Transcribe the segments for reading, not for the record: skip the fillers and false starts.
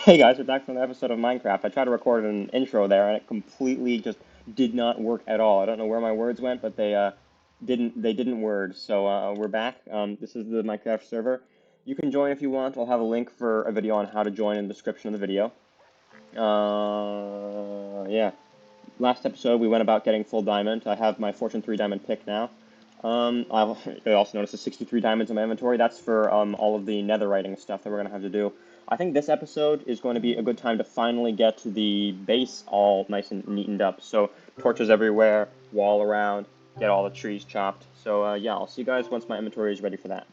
Hey guys, we're back from an episode of Minecraft. I tried to record an intro there and it completely just did not work at all. I don't know where my words went, but they didn't word. So we're back. This is the Minecraft server. You can join if you want. I'll have a link for a video on how to join in the description of the video. Yeah. Last episode we went about getting full diamond. I have my Fortune 3 diamond pick now. I also noticed the 63 diamonds in my inventory. That's for all of the netherwriting stuff that we're going to have to do. I think this episode is going to be a good time to finally get to the base all nice and neatened up. So torches everywhere, wall around, get all the trees chopped. So yeah, I'll see you guys once my inventory is ready for that.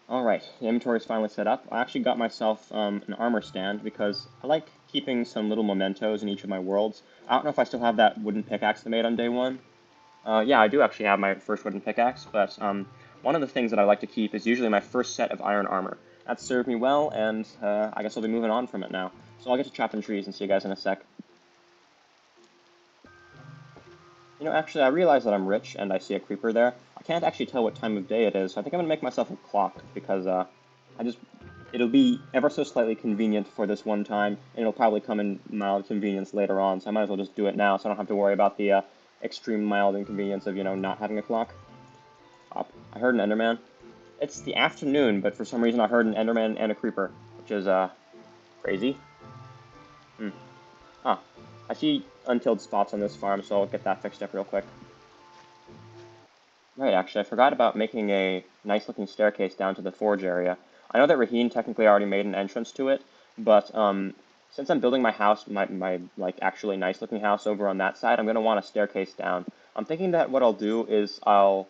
Alright, the inventory is finally set up. I actually got myself an armor stand because I like keeping some little mementos in each of my worlds. I don't know if I still have that wooden pickaxe I made on day one. Yeah, I do actually have my first wooden pickaxe, but one of the things that I like to keep is usually my first set of iron armor. That's served me well, and I guess I'll be moving on from it now. So I'll get to chopping trees and see you guys in a sec. You know, actually, I realize that I'm rich, and I see a creeper there. I can't actually tell what time of day it is, so I think I'm gonna make myself a clock, because it'll be ever so slightly convenient for this one time, and it'll probably come in mild convenience later on, so I might as well just do it now, so I don't have to worry about the extreme mild inconvenience of, not having a clock. I heard an Enderman. It's the afternoon, but for some reason I heard an Enderman and a creeper, which is, crazy. Hmm. Huh. I see untilled spots on this farm, so I'll get that fixed up real quick. Right, actually, I forgot about making a nice-looking staircase down to the forge area. I know that Raheen technically already made an entrance to it, but since I'm building my house, my like actually nice-looking house over on that side, I'm gonna want a staircase down. I'm thinking that what I'll do is hmm,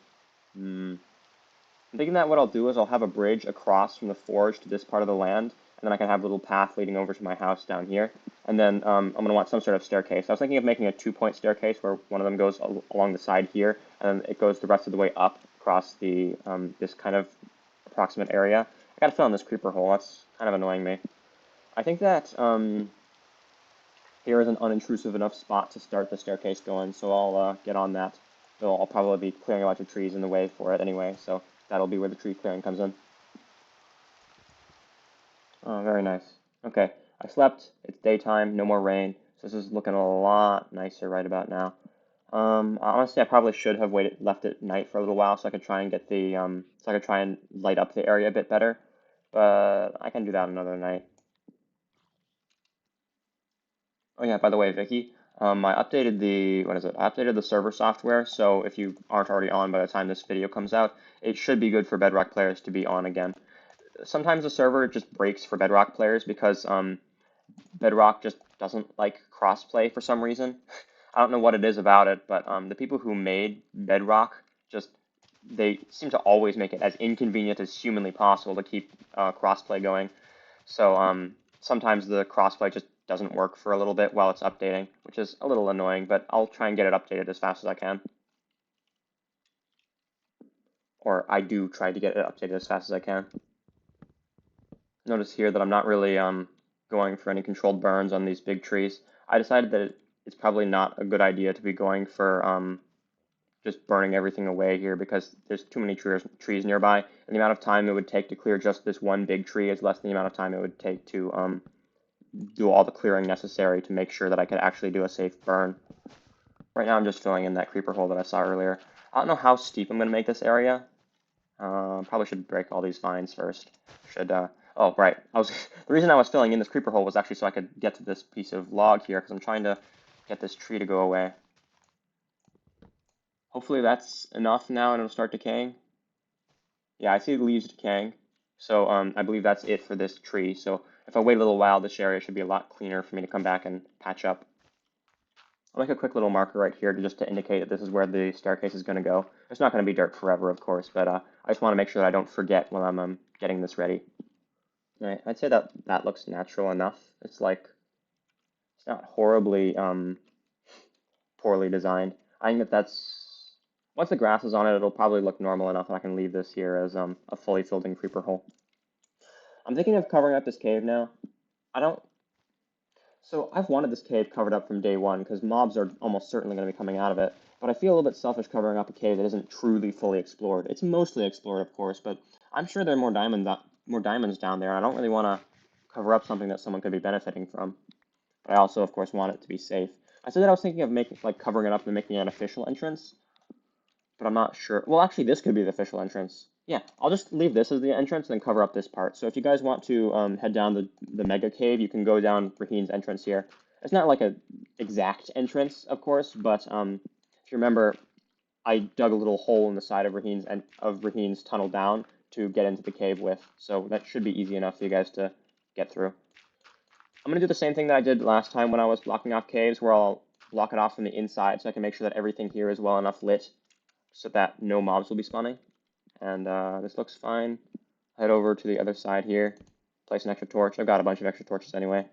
I'm thinking that what I'll do is I'll have a bridge across from the forge to this part of the land, and then I can have a little path leading over to my house down here. And then I'm going to want some sort of staircase. I was thinking of making a two-point staircase where one of them goes along the side here, and then it goes the rest of the way up across the this kind of approximate area. I gotta fill in this creeper hole. That's kind of annoying me. I think that here is an unintrusive enough spot to start the staircase going, so I'll get on that. Though I'll probably be clearing a bunch of trees in the way for it anyway, so that'll be where the tree clearing comes in. Oh, very nice. Okay, I slept. It's daytime, no more rain, so this is looking a lot nicer right about now. Honestly, I probably should have left it night for a little while so I could try and get the so I could try and light up the area a bit better, but I can do that another night. Oh yeah, by the way, Vicky, I updated the, what is it? I updated the server software, so if you aren't already on by the time this video comes out, it should be good for Bedrock players to be on again. Sometimes the server just breaks for Bedrock players because Bedrock just doesn't like crossplay for some reason. I don't know what it is about it, but the people who made Bedrock just they seem to always make it as inconvenient as humanly possible to keep crossplay going. So sometimes the crossplay just doesn't work for a little bit while it's updating, which is a little annoying, but I'll try and get it updated as fast as I can. Or I do try to get it updated as fast as I can. Notice here that I'm not really going for any controlled burns on these big trees. I decided that it's probably not a good idea to be going for just burning everything away here because there's too many trees nearby, and the amount of time it would take to clear just this one big tree is less than the amount of time it would take to do all the clearing necessary to make sure that I could actually do a safe burn. Right now I'm just filling in that creeper hole that I saw earlier. I don't know how steep I'm going to make this area. Probably should break all these vines first. Should, oh, right. The reason I was filling in this creeper hole was actually so I could get to this piece of log here, because I'm trying to get this tree to go away. Hopefully that's enough now and it'll start decaying. Yeah, I see the leaves decaying. So, I believe that's it for this tree. So, if I wait a little while, this area should be a lot cleaner for me to come back and patch up. I'll make a quick little marker right here just to indicate that this is where the staircase is going to go. It's not going to be dirt forever, of course, but I just want to make sure that I don't forget while I'm getting this ready. Right, I'd say that that looks natural enough. It's like, it's not horribly poorly designed. I think that once the grass is on it, it'll probably look normal enough and I can leave this here as a fully filled in creeper hole. I'm thinking of covering up this cave now. I don't, so I've wanted this cave covered up from day one because mobs are almost certainly going to be coming out of it, but I feel a little bit selfish covering up a cave that isn't truly fully explored. It's mostly explored, of course, but I'm sure there are more more diamonds down there. I don't really want to cover up something that someone could be benefiting from. But I also, of course, want it to be safe. I said that I was thinking of making, like, covering it up and making an official entrance, but I'm not sure. Well, actually, this could be the official entrance. Yeah, I'll just leave this as the entrance and then cover up this part. So if you guys want to head down the mega cave, you can go down Raheem's entrance here. It's not like a exact entrance, of course, but if you remember, I dug a little hole in the side of Raheem's tunnel down to get into the cave with. So that should be easy enough for you guys to get through. I'm going to do the same thing that I did last time when I was blocking off caves, where I'll block it off from the inside so I can make sure that everything here is well enough lit so that no mobs will be spawning. And this looks fine. Head over to the other side here, place an extra torch. I've got a bunch of extra torches anyway.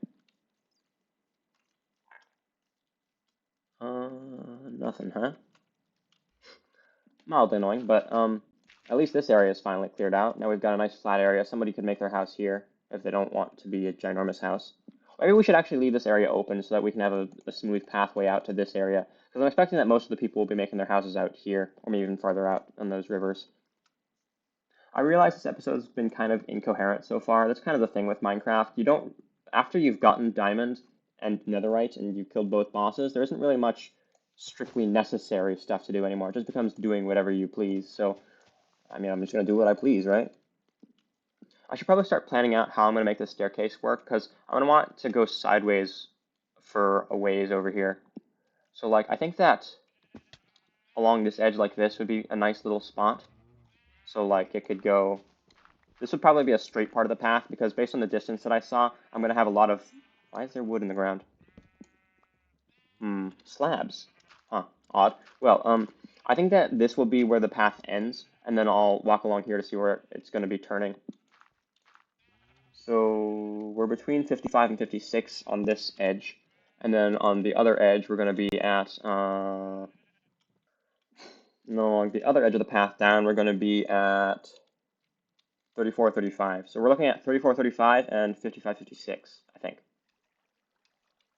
Nothing, huh? Mildly annoying, but at least this area is finally cleared out. Now we've got a nice flat area. Somebody could make their house here if they don't want to be a ginormous house. Maybe we should actually leave this area open so that we can have a smooth pathway out to this area. Because I'm expecting that most of the people will be making their houses out here, or maybe even farther out on those rivers. I realize this episode's been kind of incoherent so far. That's kind of the thing with Minecraft. You don't, after you've gotten Diamond and Netherite and you've killed both bosses, there isn't really much strictly necessary stuff to do anymore. It just becomes doing whatever you please. So, I mean, I'm just going to do what I please, right? I should probably start planning out how I'm going to make this staircase work, because I'm going to want to go sideways for a ways over here. So, like, I think that along this edge like this would be a nice little spot. So, like, it could go... This would probably be a straight part of the path, because based on the distance that I saw, I'm going to have a lot of... Why is there wood in the ground? Slabs. Huh, odd. Well, I think that this will be where the path ends, and then I'll walk along here to see where it's going to be turning. So we're between 55 and 56 on this edge, and then on the other edge we're going to be at, no, on the other edge of the path down we're going to be at 34, 35. So we're looking at 34, 35 and 55, 56, I think.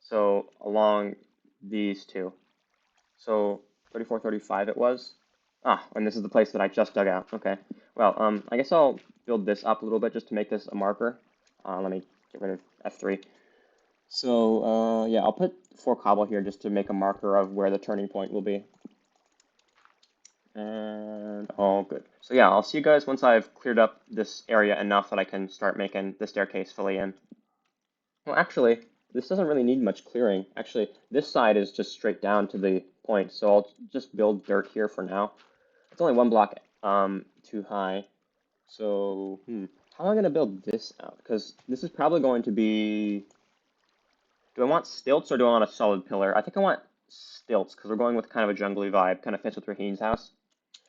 So along these two. So 34, 35 it was. Ah, and this is the place that I just dug out. Okay. Well, I guess I'll build this up a little bit just to make this a marker. Let me get rid of F3. So, yeah, I'll put 4 cobble here just to make a marker of where the turning point will be. And all good. So yeah, I'll see you guys once I've cleared up this area enough that I can start making the staircase fully in. Well, actually, this doesn't really need much clearing. Actually, this side is just straight down to the point, so I'll just build dirt here for now. It's only 1 block too high. So, how am I going to build this out? Because this is probably going to be... Do I want stilts or do I want a solid pillar? I think I want stilts because we're going with kind of a jungly vibe. Kind of fits with Raheem's house.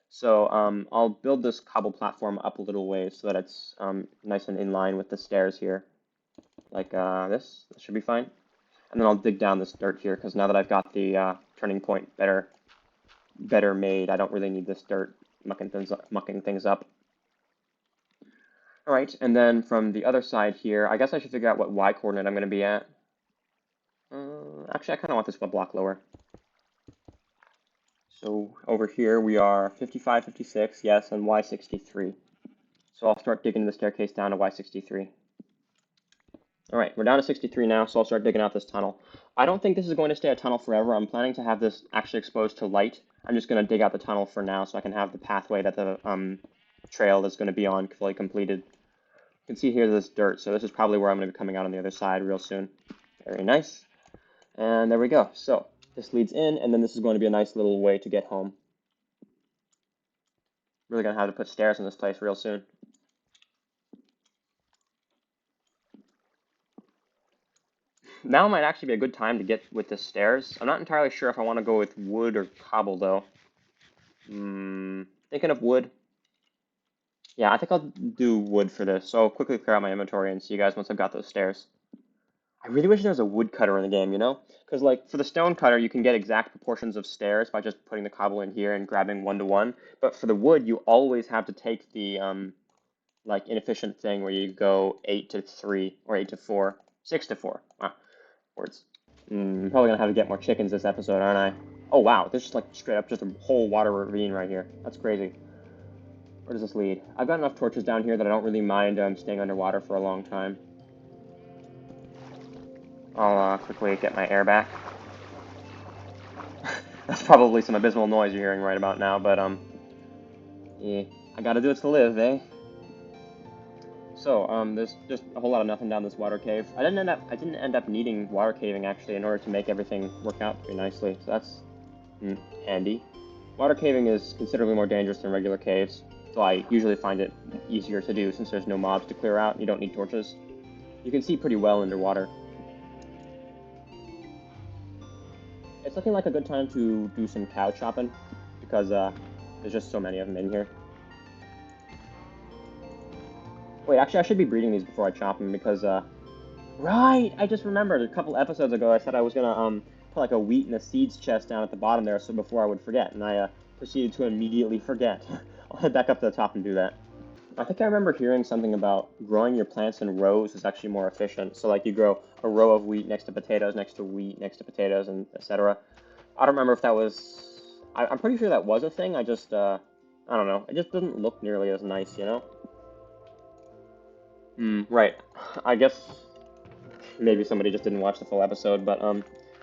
So I'll build this cobble platform up a little ways so that it's nice and in line with the stairs here. Like this. This should be fine. And then I'll dig down this dirt here because now that I've got the turning point better made, I don't really need this dirt mucking things up. All right, and then from the other side here, I guess I should figure out what y coordinate I'm going to be at. Actually, I kind of want this 1 block lower. So over here we are 55, 56, yes, and y63. So I'll start digging the staircase down to y63. All right, we're down to 63 now, so I'll start digging out this tunnel. I don't think this is going to stay a tunnel forever. I'm planning to have this actually exposed to light. I'm just going to dig out the tunnel for now so I can have the pathway that the trail is going to be on fully completed. You can see here this dirt, so this is probably where I'm going to be coming out on the other side real soon. Very nice. And there we go. So this leads in, and then this is going to be a nice little way to get home. Really going to have to put stairs in this place real soon. Now might actually be a good time to get with the stairs. I'm not entirely sure if I want to go with wood or cobble, though. Thinking of wood. Yeah, I think I'll do wood for this. So I'll quickly clear out my inventory and see you guys once I've got those stairs. I really wish there was a wood cutter in the game, you know? Because, like, for the stone cutter, you can get exact proportions of stairs by just putting the cobble in here and grabbing 1 to 1. But for the wood, you always have to take the, like, inefficient thing where you go 8 to 3 or 8 to 4, 6 to 4. Wow, words. I'm probably going to have to get more chickens this episode, aren't I? Oh, wow, there's just, like, straight up just a whole water ravine right here. That's crazy. Where does this lead? I've got enough torches down here that I don't really mind staying underwater for a long time. I'll quickly get my air back. That's probably some abysmal noise you're hearing right about now, but yeah, I gotta do it to live, eh? So, there's just a whole lot of nothing down this water cave. I didn't end up needing water caving actually in order to make everything work out pretty nicely. So that's handy. Water caving is considerably more dangerous than regular caves, so I usually find it easier to do since there's no mobs to clear out and you don't need torches. You can see pretty well underwater. It's looking like a good time to do some cow chopping because there's just so many of them in here. Wait, actually, I should be breeding these before I chop them because, right! I just remembered a couple episodes ago I said I was gonna, put like a wheat and a seeds chest down at the bottom there so before I would forget, and I, proceeded to immediately forget. I'll head back up to the top and do that. I think I remember hearing something about growing your plants in rows is actually more efficient. So, like, you grow a row of wheat next to potatoes, next to wheat, next to potatoes, and etc. I don't remember if that was... I'm pretty sure that was a thing, I just, I don't know. It just doesn't look nearly as nice, you know? Right. I guess maybe somebody just didn't watch the full episode, but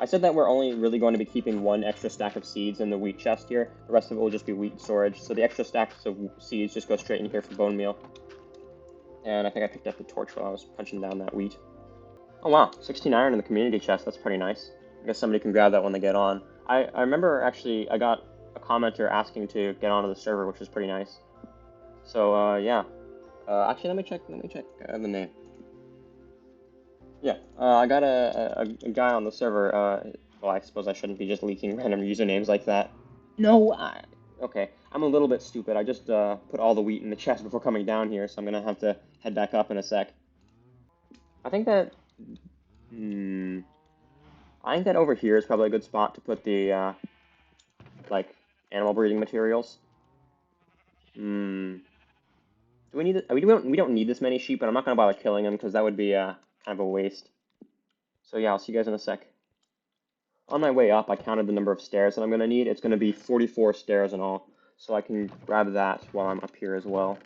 I said that we're only really going to be keeping one extra stack of seeds in the wheat chest here. The rest of it will just be wheat storage. So the extra stacks of seeds just go straight in here for bone meal. And I think I picked up the torch while I was punching down that wheat. Oh wow, 16 iron in the community chest. That's pretty nice. I guess somebody can grab that when they get on. I remember actually I got a commenter asking to get onto the server, which is pretty nice. So yeah. Actually, let me check the name. Yeah, I got a guy on the server. Well, I suppose I shouldn't be just leaking random usernames like that. No, okay. I'm a little bit stupid. I just put all the wheat in the chest before coming down here, so I'm gonna have to head back up in a sec. I think that, hmm, I think that over here is probably a good spot to put the like animal breeding materials. Hmm. Do we need it? We don't need this many sheep, but I'm not gonna bother killing them because that would be kind of a waste. So yeah, I'll see you guys in a sec. On my way up, I counted the number of stairs that I'm going to need. It's going to be 44 stairs in all, so I can grab that while I'm up here as well.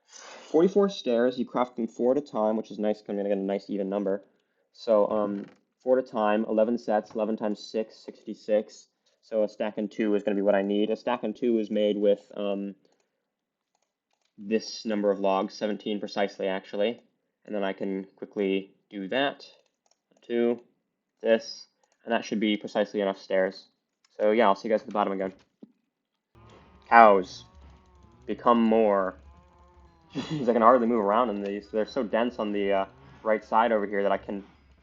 44 stairs, you craft them 4 at a time, which is nice because I'm going to get a nice even number. So 4 at a time, 11 sets, 11 times 6, 66. So a stack and 2 is going to be what I need. A stack and 2 is made with this number of logs, 17 precisely actually. And then I can quickly do that, 2, this, and that should be precisely enough stairs. So yeah, I'll see you guys at the bottom again. Cows, become more. Jeez, I can hardly move around in these. They're so dense on the right side over here that I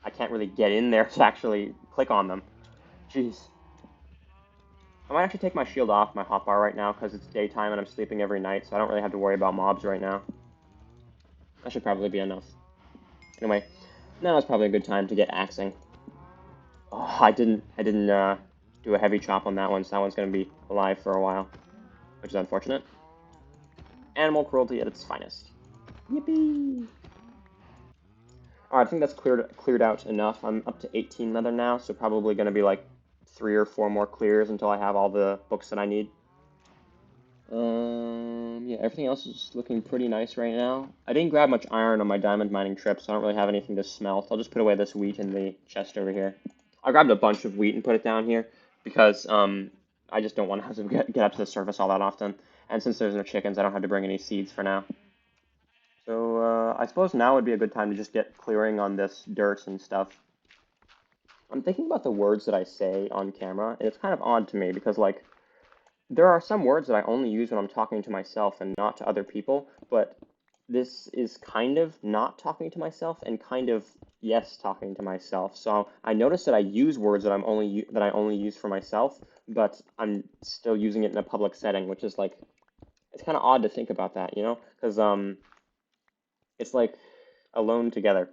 can't really get in there to actually click on them. Jeez. I might actually take my shield off my hotbar right now because it's daytime and I'm sleeping every night, so I don't really have to worry about mobs right now. That should probably be enough. Anyway, now is probably a good time to get axing. Oh, I didn't do a heavy chop on that one, so that one's going to be alive for a while, which is unfortunate. Animal cruelty at its finest. Yippee! Alright, I think that's cleared out enough. I'm up to 18 leather now, so probably going to be like 3 or 4 more clears until I have all the books that I need. Yeah, everything else is looking pretty nice right now. I didn't grab much iron on my diamond mining trip, so I don't really have anything to smelt. I'll just put away this wheat in the chest over here. I grabbed a bunch of wheat and put it down here because I just don't want to have to get up to the surface all that often. And since there's no chickens, I don't have to bring any seeds for now. So I suppose now would be a good time to just get clearing on this dirt and stuff. I'm thinking about the words that I say on camera, and it's kind of odd to me because, like, there are some words that I only use when I'm talking to myself and not to other people, but this is kind of not talking to myself and kind of yes talking to myself. So I notice that I use words that I only use for myself, but I'm still using it in a public setting, which is like it's kind of odd to think about that, you know? Because it's like alone together.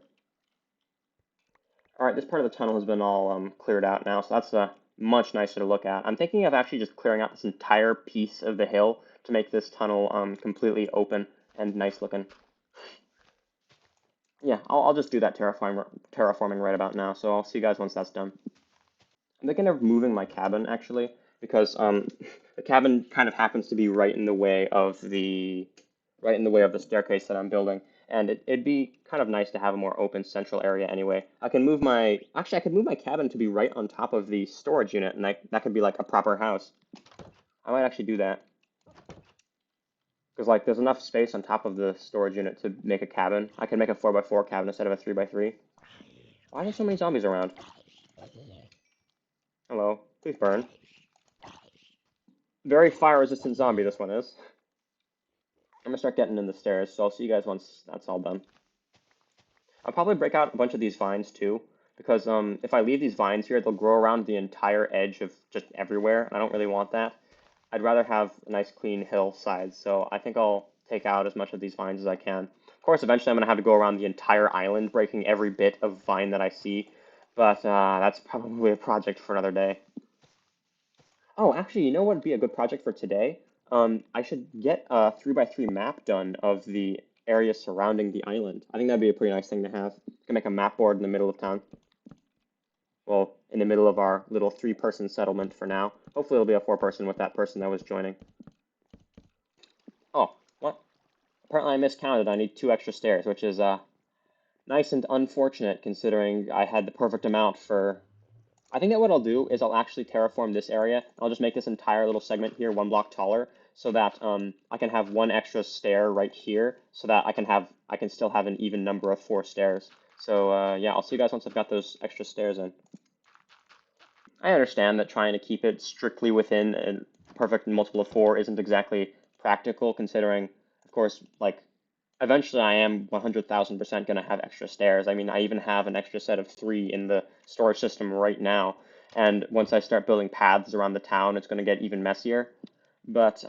All right, this part of the tunnel has been all cleared out now, so that's much nicer to look at. I'm thinking of actually just clearing out this entire piece of the hill to make this tunnel completely open and nice looking. Yeah, I'll just do that terraforming right about now, so I'll see you guys once that's done. I'm thinking of moving my cabin, actually, because the cabin kind of happens to be right in the way of the staircase that I'm building, and it'd be kind of nice to have a more open central area anyway. I could move my cabin to be right on top of the storage unit, and that could be like a proper house. I might actually do that because like there's enough space on top of the storage unit to make a cabin. I could make a 4x4 cabin instead of a 3x3. Why are there so many zombies around? Hello, please burn. Very fire-resistant zombie, this one is. I'm gonna start getting in the stairs, so I'll see you guys once that's all done. I'll probably break out a bunch of these vines too, because if I leave these vines here, they'll grow around the entire edge of just everywhere, and I don't really want that. I'd rather have a nice clean hillside, so I think I'll take out as much of these vines as I can. Of course, eventually I'm gonna have to go around the entire island, breaking every bit of vine that I see, but that's probably a project for another day. Oh, actually, you know what would be a good project for today? I should get a 3x3 map done of the area surrounding the island. I think that'd be a pretty nice thing to have. I can make a map board in the middle of town. Well, in the middle of our little 3-person settlement for now. Hopefully it'll be a 4-person with that person that was joining. Oh, what? Apparently I miscounted. I need 2 extra stairs, which is nice and unfortunate considering I had the perfect amount for... I think that what I'll do is I'll actually terraform this area, and I'll just make this entire little segment here 1 block taller, so that I can have 1 extra stair right here, so that I can still have an even number of 4 stairs. So yeah, I'll see you guys once I've got those extra stairs in. I understand that trying to keep it strictly within a perfect multiple of 4 isn't exactly practical, considering, of course, like eventually I am 100,000% going to have extra stairs. I mean, I even have an extra set of 3 in the storage system right now. And once I start building paths around the town, it's going to get even messier. But,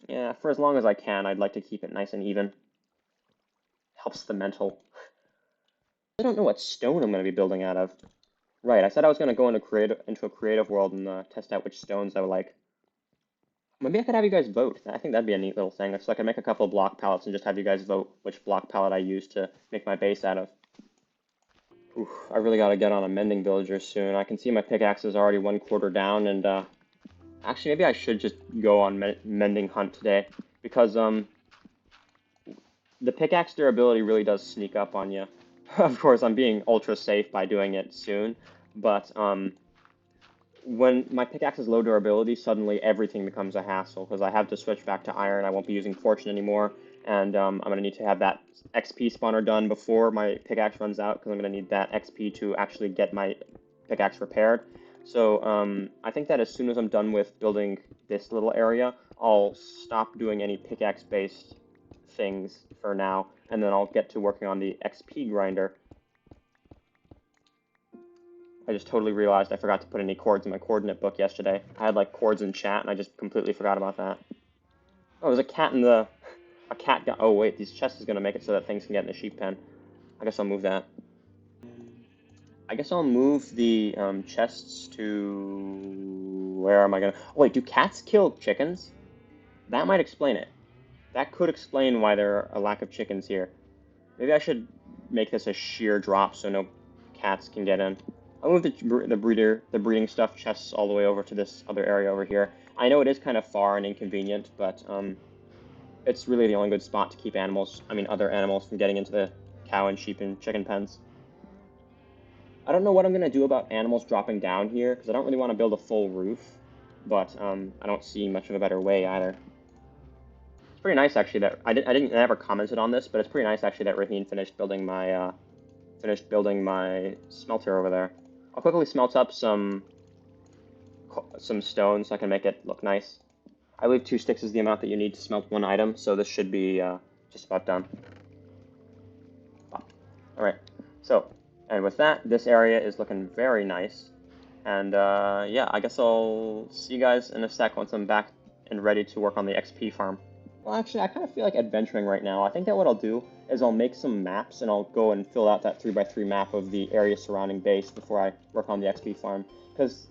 yeah, for as long as I can, I'd like to keep it nice and even. Helps the mental. I don't know what stone I'm going to be building out of. Right, I said I was going to go into a creative world and test out which stones I would like. Maybe I could have you guys vote. I think that'd be a neat little thing. So I could make a couple of block palettes and just have you guys vote which block palette I use to make my base out of. Oof, I really gotta get on a mending villager soon. I can see my pickaxe is already 1/4 down, and actually maybe I should just go on mending hunt today because the pickaxe durability really does sneak up on you. Of course, I'm being ultra safe by doing it soon, but when my pickaxe is low durability, suddenly everything becomes a hassle because I have to switch back to iron. I won't be using fortune anymore, and I'm going to need to have that XP spawner done before my pickaxe runs out because I'm going to need that XP to actually get my pickaxe repaired. So I think that as soon as I'm done with building this little area, I'll stop doing any pickaxe-based things for now, and then I'll get to working on the XP grinder. I just totally realized I forgot to put any chords in my coordinate book yesterday. I had like chords in chat, and I just completely forgot about that. Oh, there's a cat in the... A cat got... Oh, wait, these chests is going to make it so that things can get in the sheep pen. I guess I'll move that. I guess I'll move the chests to... Where am I going to... Oh, wait, do cats kill chickens? That might explain it. That could explain why there are a lack of chickens here. Maybe I should make this a sheer drop so no cats can get in. I'll move the breeding stuff chests all the way over to this other area over here. I know it is kind of far and inconvenient, but it's really the only good spot to keep other animals from getting into the cow and sheep and chicken pens. I don't know what I'm going to do about animals dropping down here, because I don't really want to build a full roof, but I don't see much of a better way either. It's pretty nice actually that I never commented on this, but it's pretty nice actually that Raheen finished building my smelter over there. I'll quickly smelt up some stone so I can make it look nice. I believe 2 sticks is the amount that you need to smelt 1 item, so this should be just about done. Alright, so, and with that, this area is looking very nice. And yeah, I guess I'll see you guys in a sec once I'm back and ready to work on the XP farm. Well, actually, I kind of feel like adventuring right now. I think that what I'll do is I'll make some maps and I'll go and fill out that 3x3 map of the area surrounding base before I work on the XP farm. Because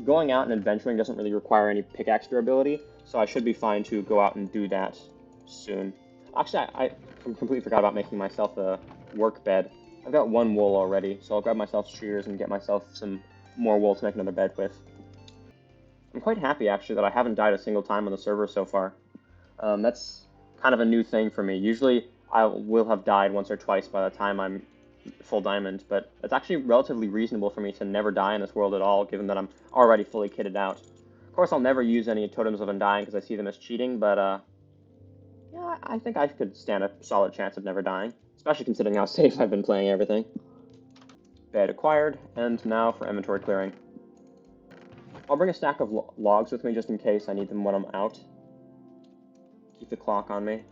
going out and adventuring doesn't really require any pickaxe durability, so I should be fine to go out and do that soon. Actually, I completely forgot about making myself a work bed. I've got 1 wool already, so I'll grab myself shears and get myself some more wool to make another bed with. I'm quite happy actually that I haven't died a single time on the server so far. That's kind of a new thing for me. Usually I will have died once or twice by the time I'm full diamond, but it's actually relatively reasonable for me to never die in this world at all, given that I'm already fully kitted out. Of course, I'll never use any totems of undying because I see them as cheating, but yeah, I think I could stand a solid chance of never dying, especially considering how safe I've been playing everything. Bed acquired, and now for inventory clearing. I'll bring a stack of logs with me just in case I need them when I'm out. Keep the clock on me.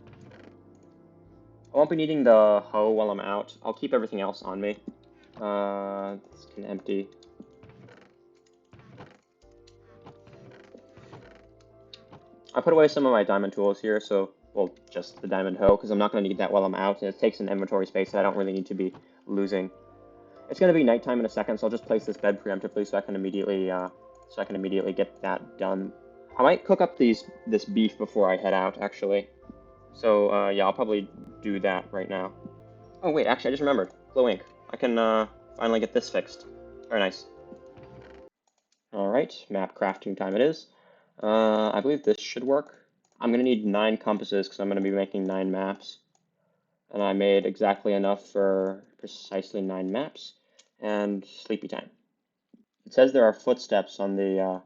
I won't be needing the hoe while I'm out. I'll keep everything else on me. This can empty. I put away some of my diamond tools here, so, well, just the diamond hoe, because I'm not going to need that while I'm out, and it takes an inventory space that I don't really need to be losing. It's going to be nighttime in a second, so I'll just place this bed preemptively so I can immediately get that done. I might cook up this beef before I head out, actually. So, yeah, I'll probably do that right now. Oh, wait, actually, I just remembered. Glow ink. I can, finally get this fixed. Very nice. Alright, map crafting time it is. I believe this should work. I'm going to need 9 compasses because I'm going to be making 9 maps. And I made exactly enough for precisely 9 maps. And sleepy time. It says there are footsteps on the,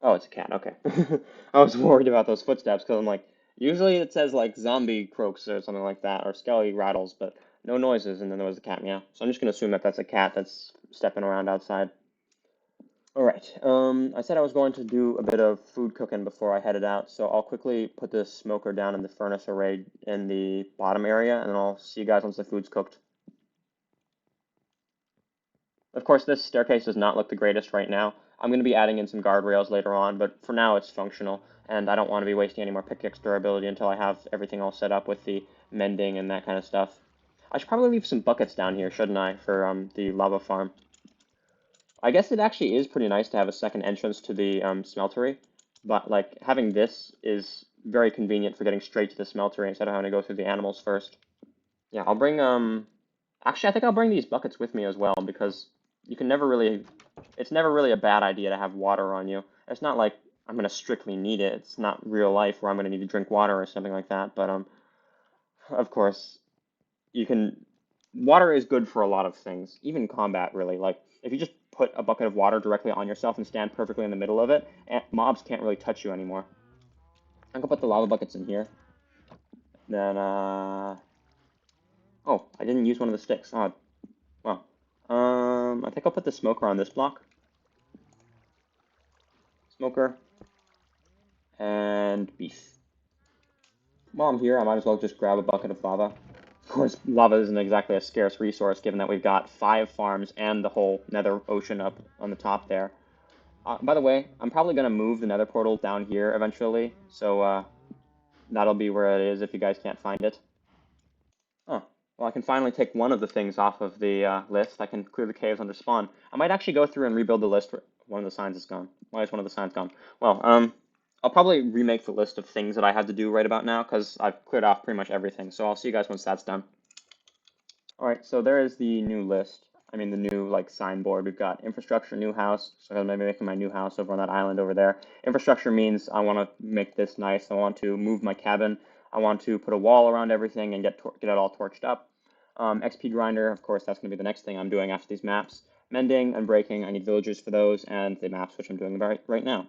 Oh, it's a cat, okay. I was worried about those footsteps because I'm like, usually it says like zombie croaks or something like that, or skelly rattles, but no noises, and then there was a cat meow. So I'm just going to assume that that's a cat that's stepping around outside. All right. I said I was going to do a bit of food cooking before I headed out, so I'll quickly put this smoker down in the furnace array in the bottom area, and then I'll see you guys once the food's cooked. Of course, this staircase does not look the greatest right now. I'm going to be adding in some guardrails later on, but for now it's functional, and I don't want to be wasting any more pickaxe durability until I have everything all set up with the mending and that kind of stuff. I should probably leave some buckets down here, shouldn't I, for the lava farm. I guess it actually is pretty nice to have a second entrance to the smeltery, but like having this is very convenient for getting straight to the smeltery instead of having to go through the animals first. Yeah, I'll bring actually I think I'll bring these buckets with me as well because you can never really it's never really a bad idea to have water on you. It's not like I'm gonna strictly need it. It's not real life where I'm gonna need to drink water or something like that, but of course you can water is good for a lot of things, even combat really. Like if you just put a bucket of water directly on yourself and stand perfectly in the middle of it, mobs can't really touch you anymore. I'm gonna put the lava buckets in here. Then oh, I didn't use one of the sticks. Oh, well. I think I'll put the smoker on this block. Smoker and beef. While I'm here, I might as well just grab a bucket of lava. Of course, lava isn't exactly a scarce resource, given that we've got 5 farms and the whole nether ocean up on the top there. By the way, I'm probably going to move the nether portal down here eventually, so that'll be where it is if you guys can't find it. Oh, well, I can finally take one of the things off of the list. I can clear the caves under spawn. I might actually go through and rebuild the list. One of the signs is gone. Why is one of the signs gone? Well, I'll probably remake the list of things that I have to do right about now because I've cleared off pretty much everything. So I'll see you guys once that's done. All right, so there is the new list. I mean, the new like signboard. We've got infrastructure, new house. So I'm gonna be making my new house over on that island over there. Infrastructure means I want to make this nice. I want to move my cabin. I want to put a wall around everything and get it all torched up. XP grinder, of course, that's gonna be the next thing I'm doing after these maps. Mending and breaking, I need villagers for those, and the maps, which I'm doing right now.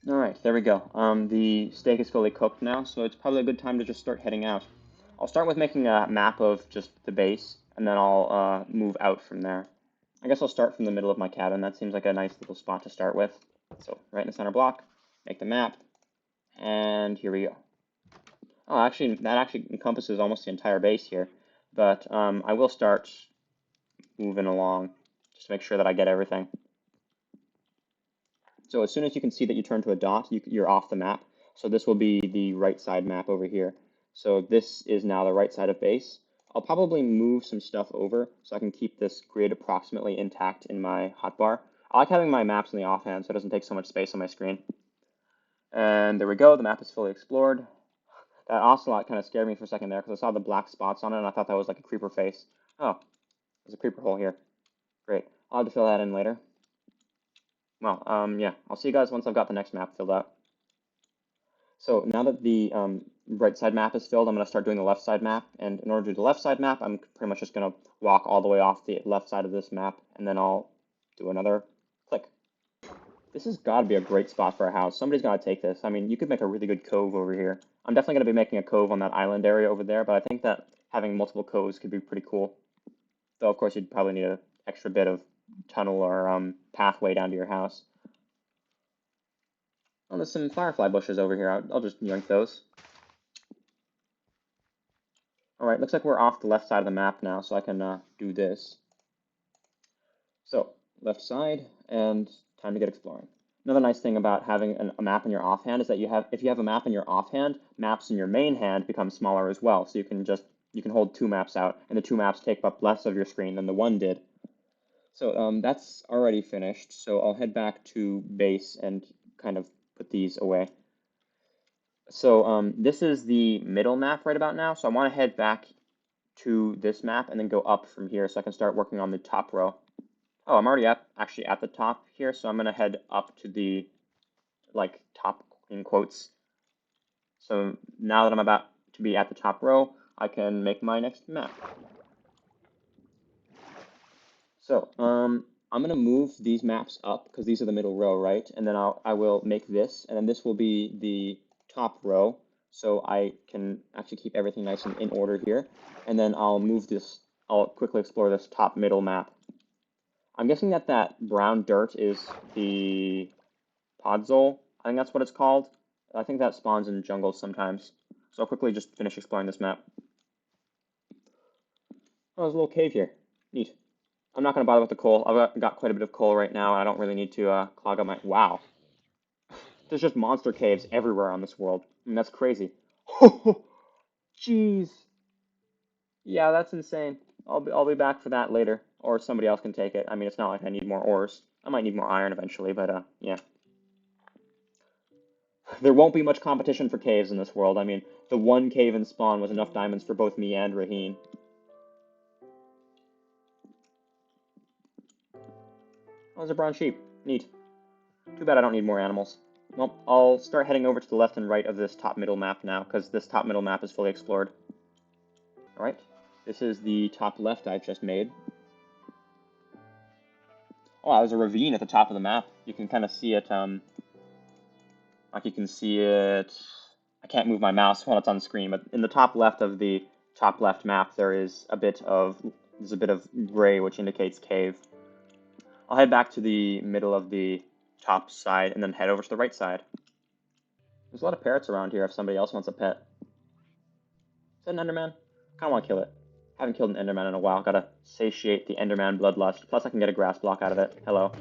All right, there we go. The steak is fully cooked now, so it's probably a good time to just start heading out. I'll start with making a map of just the base, and then I'll move out from there. I guess I'll start from the middle of my cabin. That seems like a nice little spot to start with. So right in the center block, make the map, and here we go. Oh, actually, that actually encompasses almost the entire base here, but I will start moving along just to make sure that I get everything. So as soon as you can see that you turn to a dot, you're off the map. So this will be the right side map over here. So this is now the right side of base. I'll probably move some stuff over so I can keep this grid approximately intact in my hotbar. I like having my maps in the offhand so it doesn't take so much space on my screen. And there we go, the map is fully explored. That ocelot kind of scared me for a second there because I saw the black spots on it and I thought that was like a creeper face. Oh, there's a creeper hole here. Great. I'll have to fill that in later. Well, yeah, I'll see you guys once I've got the next map filled out. So now that the right side map is filled, I'm going to start doing the left side map. And in order to do the left side map, I'm pretty much just going to walk all the way off the left side of this map, and then I'll do another click. This has got to be a great spot for a house. Somebody's got to take this. I mean, you could make a really good cove over here. I'm definitely going to be making a cove on that island area over there, but I think that having multiple coves could be pretty cool. Though, of course, you'd probably need an extra bit of tunnel or pathway down to your house. Oh, there's some firefly bushes over here. I'll just yoink those. Alright, looks like we're off the left side of the map now, so I can do this. So, left side, and time to get exploring. Another nice thing about having a map in your offhand is that if you have a map in your offhand, maps in your main hand become smaller as well. So you can hold two maps out, and the two maps take up less of your screen than the one did. So that's already finished. So I'll head back to base and kind of put these away. So this is the middle map right about now. So I want to head back to this map and then go up from here so I can start working on the top row. Oh, I'm already actually at the top here, so I'm gonna head up to the top in quotes. So now that I'm about to be at the top row, I can make my next map. So I'm gonna move these maps up because these are the middle row, right? And then I will make this, and then this will be the top row, so I can actually keep everything nice and in order here. And then I'll move this. I'll quickly explore this top middle map. I'm guessing that that brown dirt is the podzol. I think that's what it's called. I think that spawns in jungles sometimes. So I'll quickly just finish exploring this map. Oh, there's a little cave here. Neat. I'm not going to bother with the coal. I've got quite a bit of coal right now, and I don't really need to clog up my... Wow. There's just monster caves everywhere on this world. I mean, that's crazy. Jeez. Yeah, that's insane. I'll be back for that later, or somebody else can take it. I mean, it's not like I need more ores. I might need more iron eventually, but yeah. There won't be much competition for caves in this world. I mean, the one cave in spawn was enough diamonds for both me and Raheen. Oh, there's a brown sheep. Neat. Too bad I don't need more animals. Well, I'll start heading over to the left and right of this top middle map now, because this top middle map is fully explored. Alright, this is the top left I've just made. Oh, there's a ravine at the top of the map. You can kind of see it, like you can see it... I can't move my mouse while it's on screen, but in the top left of the top left map, there's a bit of gray, which indicates cave. I'll head back to the middle of the top side and then head over to the right side. There's a lot of parrots around here if somebody else wants a pet. Is that an Enderman? I kinda want to kill it. Haven't killed an Enderman in a while. Gotta satiate the Enderman bloodlust. Plus I can get a grass block out of it. Hello.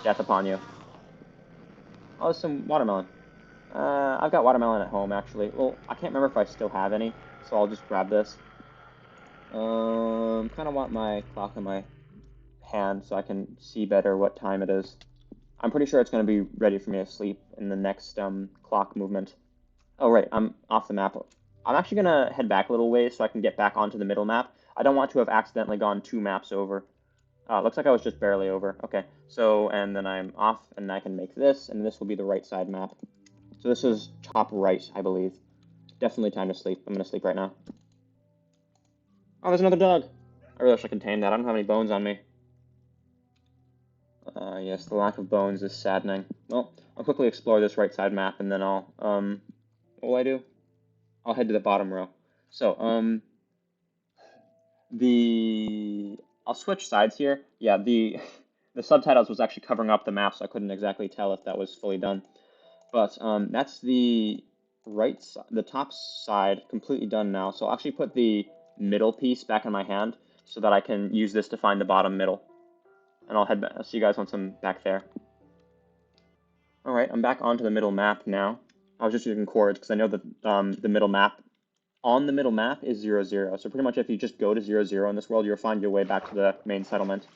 Death upon you. Oh, there's some watermelon. I've got watermelon at home, actually. Well, I can't remember if I still have any, so I'll just grab this. Kind of want my clock in my hand so I can see better what time it is. I'm pretty sure it's going to be ready for me to sleep in the next clock movement. Oh, right, I'm off the map. I'm actually going to head back a little ways so I can get back onto the middle map. I don't want to have accidentally gone 2 maps over. Looks like I was just barely over. Okay, so, and then I'm off, and I can make this, and this will be the right side map. So this is top right, I believe. Definitely time to sleep. I'm going to sleep right now. Oh, there's another dog. I really wish I could tame that. I don't have any bones on me. Yes, the lack of bones is saddening. Well, I'll quickly explore this right side map, and then what will I do? I'll head to the bottom row. So, I'll switch sides here. Yeah, the subtitles was actually covering up the map, so I couldn't exactly tell if that was fully done. But, that's the the top side completely done now. So I'll actually put the middle piece back in my hand so that I can use this to find the bottom middle. And I'll head back. I'll see you guys once I'm back there. Alright, I'm back onto the middle map now. I was just using chords because I know that the middle map, on the middle map is 0, 0. So pretty much if you just go to 0, 0 in this world, you'll find your way back to the main settlement.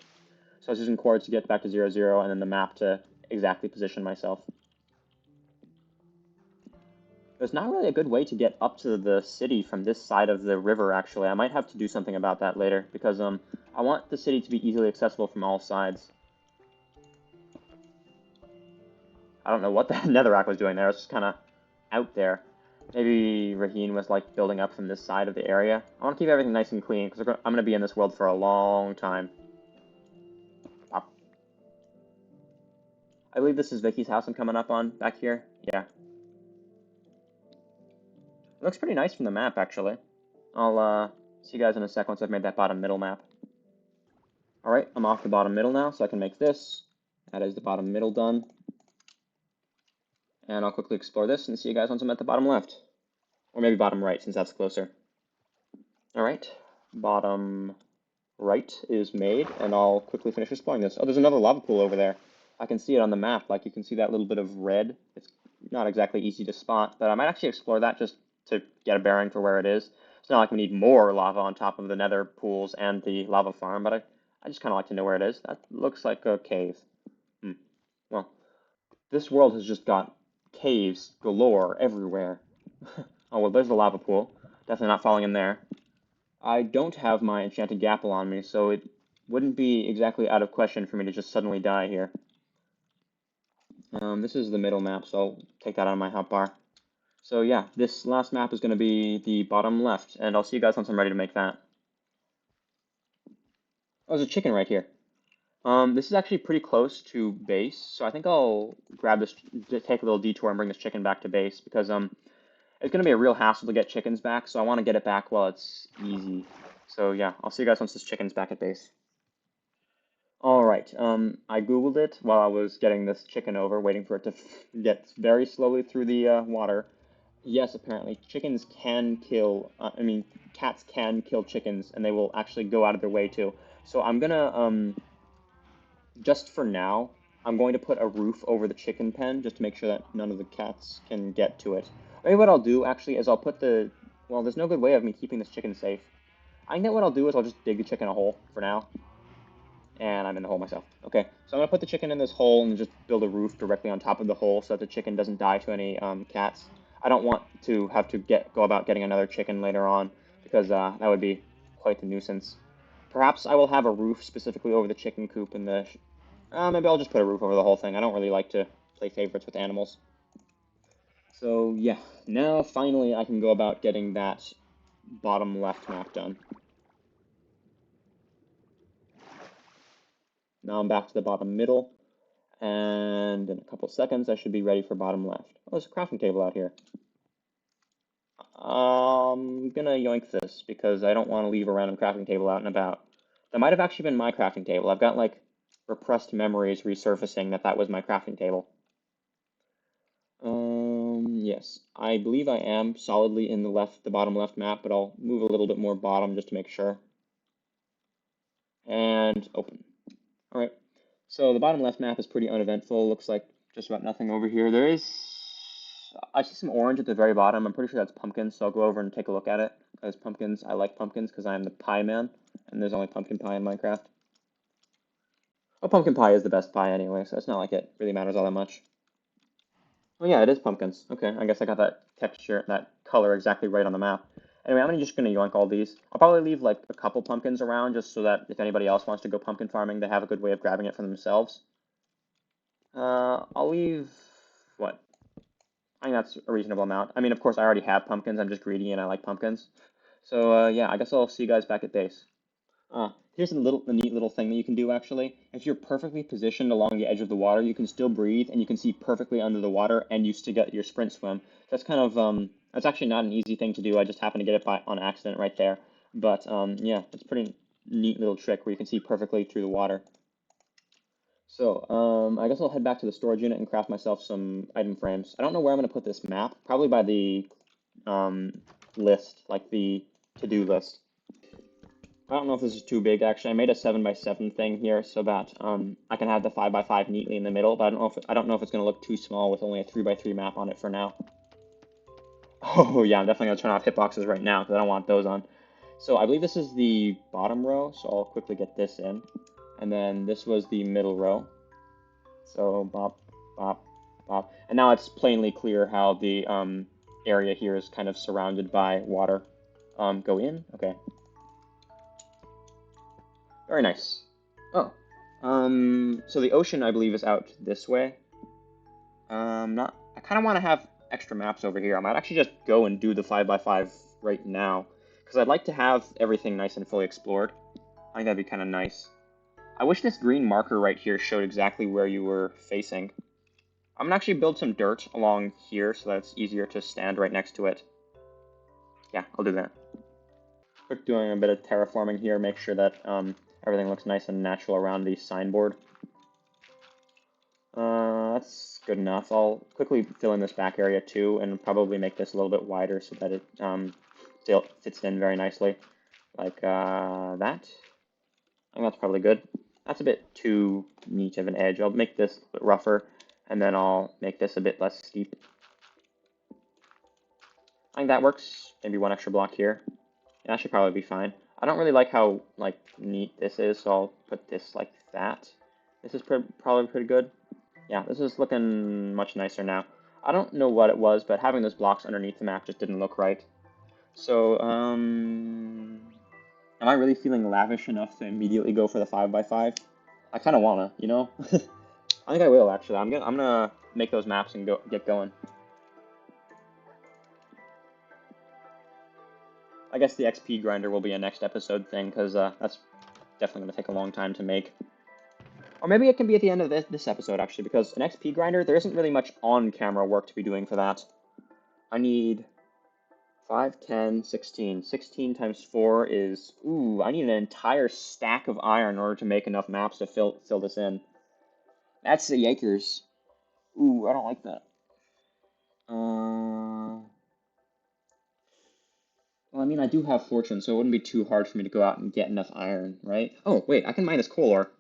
So I was using chords to get back to 0, 0, and then the map to exactly position myself. There's not really a good way to get up to the city from this side of the river, actually. I might have to do something about that later, because I want the city to be easily accessible from all sides. I don't know what the netherrack was doing there. It's just kind of out there. Maybe Raheen was like building up from this side of the area. I want to keep everything nice and clean because I'm going to be in this world for a long time. Pop. I believe this is Vicky's house I'm coming up on back here. Yeah. It looks pretty nice from the map, actually. I'll see you guys in a sec once I've made that bottom middle map. Alright, I'm off the bottom middle now, so I can make this. That is the bottom middle done. And I'll quickly explore this and see you guys once I'm at the bottom left. Or maybe bottom right, since that's closer. Alright, bottom right is made, and I'll quickly finish exploring this. Oh, there's another lava pool over there. I can see it on the map, like you can see that little bit of red. It's not exactly easy to spot, but I might actually explore that just to get a bearing for where it is. It's not like we need more lava on top of the nether pools and the lava farm, but I just kind of like to know where it is. That looks like a cave. Well, this world has just got caves galore everywhere. Oh, well, there's the lava pool. Definitely not falling in there. I don't have my enchanted gapple on me, so it wouldn't be exactly out of question for me to just suddenly die here. This is the middle map, so I'll take that out of my hotbar. So yeah, this last map is going to be the bottom left, and I'll see you guys once I'm ready to make that. Oh, there's a chicken right here. This is actually pretty close to base, so I think I'll grab this, take a little detour and bring this chicken back to base, because it's going to be a real hassle to get chickens back, so I want to get it back while it's easy. So yeah, I'll see you guys once this chicken's back at base. Alright, I googled it while I was getting this chicken over, waiting for it to get very slowly through the water. Yes, apparently, chickens can kill, cats can kill chickens, and they will actually go out of their way to. So I'm gonna, just for now, I'm going to put a roof over the chicken pen, just to make sure that none of the cats can get to it. Maybe what I'll do, actually, is I'll put well, there's no good way of me keeping this chicken safe. I think that what I'll do is I'll just dig the chicken a hole for now. And I'm in the hole myself. Okay, so I'm gonna put the chicken in this hole and just build a roof directly on top of the hole so that the chicken doesn't die to any cats. I don't want to have to go about getting another chicken later on because that would be quite the nuisance. Perhaps I will have a roof specifically over the chicken coop and maybe I'll just put a roof over the whole thing. I don't really like to play favorites with animals. So yeah, now finally I can go about getting that bottom left map done. Now I'm back to the bottom middle, and in a couple seconds I should be ready for bottom left. Oh, there's a crafting table out here. I'm gonna yoink this because I don't want to leave a random crafting table out and about. That might have actually been my crafting table. I've got like repressed memories resurfacing that was my crafting table. Yes, I believe I am solidly in the bottom left map, but I'll move a little bit more bottom just to make sure. And open. All right. So the bottom left map is pretty uneventful. Looks like just about nothing over here. I see some orange at the very bottom. I'm pretty sure that's pumpkins, so I'll go over and take a look at it. Because pumpkins, I like pumpkins because I'm the pie man, and there's only pumpkin pie in Minecraft. Oh, pumpkin pie is the best pie anyway, so it's not like it really matters all that much. Oh yeah, it is pumpkins. Okay, I guess I got that texture, that color exactly right on the map. Anyway, I'm just gonna yoink all these. I'll probably leave like a couple pumpkins around just so that if anybody else wants to go pumpkin farming, they have a good way of grabbing it for themselves. I'll leave, what? I think that's a reasonable amount. I mean, of course, I already have pumpkins. I'm just greedy and I like pumpkins. So, yeah, I guess I'll see you guys back at base. Here's a neat little thing that you can do, actually. If you're perfectly positioned along the edge of the water, you can still breathe, and you can see perfectly under the water, and you still get your sprint swim. That's kind of, that's actually not an easy thing to do. I just happened to get it on accident right there. But, yeah, it's a pretty neat little trick where you can see perfectly through the water. So, I guess I'll head back to the storage unit and craft myself some item frames. I don't know where I'm going to put this map. Probably by the list, like the to-do list. I don't know if this is too big, actually. I made a 7x7 thing here so that I can have the 5x5 neatly in the middle, but I don't know if it's going to look too small with only a 3x3 map on it for now. Oh, yeah, I'm definitely going to turn off hitboxes right now because I don't want those on. So I believe this is the bottom row, so I'll quickly get this in. And then this was the middle row. So bop, bop, bop. And now it's plainly clear how the area here is kind of surrounded by water. Go in? Okay. Very nice. Oh. So the ocean, I believe, is out this way. Not. I kind of want to have extra maps over here. I might actually just go and do the 5x5 right now, because I'd like to have everything nice and fully explored. I think that'd be kind of nice. I wish this green marker right here showed exactly where you were facing. I'm gonna actually build some dirt along here so that it's easier to stand right next to it. Yeah, I'll do that. Quick doing a bit of terraforming here, make sure that everything looks nice and natural around the signboard. That's good enough. I'll quickly fill in this back area too, and probably make this a little bit wider so that it still fits in very nicely, like that. I think that's probably good. That's a bit too neat of an edge. I'll make this a bit rougher, and then I'll make this a bit less steep. I think that works. Maybe one extra block here. Yeah, that should probably be fine. I don't really like how neat this is, so I'll put this like that. This is probably pretty good. Yeah, this is looking much nicer now. I don't know what it was, but having those blocks underneath the map just didn't look right. So, am I really feeling lavish enough to immediately go for the 5x5? I kind of wanna, you know? I think I will actually. I'm gonna make those maps and get going. I guess the XP grinder will be a next episode thing, because that's definitely gonna take a long time to make. Or maybe it can be at the end of this episode, actually, because an XP grinder, there isn't really much on-camera work to be doing for that. I need 5, 10, 16. 16 times 4 is... Ooh, I need an entire stack of iron in order to make enough maps to fill this in. That's the acres. Ooh, I don't like that. Well, I mean, I do have fortune, so it wouldn't be too hard for me to go out and get enough iron, right? Oh, wait, I can mine this coal ore.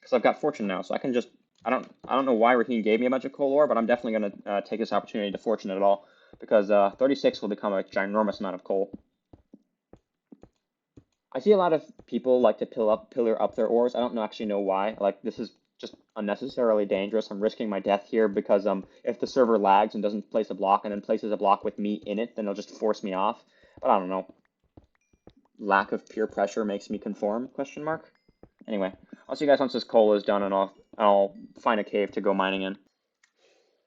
Because I've got fortune now, so I can just... I don't know why Raheem gave me a bunch of coal ore, but I'm definitely going to take this opportunity to fortune it all. Because 36 will become a ginormous amount of coal. I see a lot of people like to pillar up their ores. I don't actually know why. Like, this is just unnecessarily dangerous. I'm risking my death here because if the server lags and doesn't place a block and then places a block with me in it, then it'll just force me off. But I don't know. Lack of peer pressure makes me conform? Question mark. Anyway, I'll see you guys once this coal is done, and I'll find a cave to go mining in.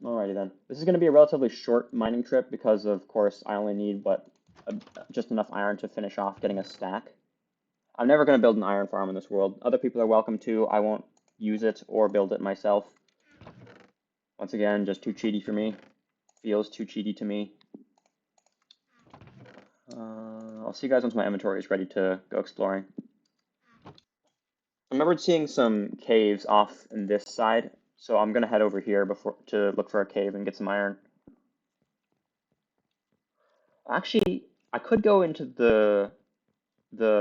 Alrighty then. This is going to be a relatively short mining trip because, of course, I only need just enough iron to finish off getting a stack. I'm never going to build an iron farm in this world. Other people are welcome to. I won't use it or build it myself. Once again, just too cheaty for me. Feels too cheaty to me. I'll see you guys once my inventory is ready to go exploring. I remembered seeing some caves off in this side, so I'm going to head over here to look for a cave and get some iron. Actually, I could go into the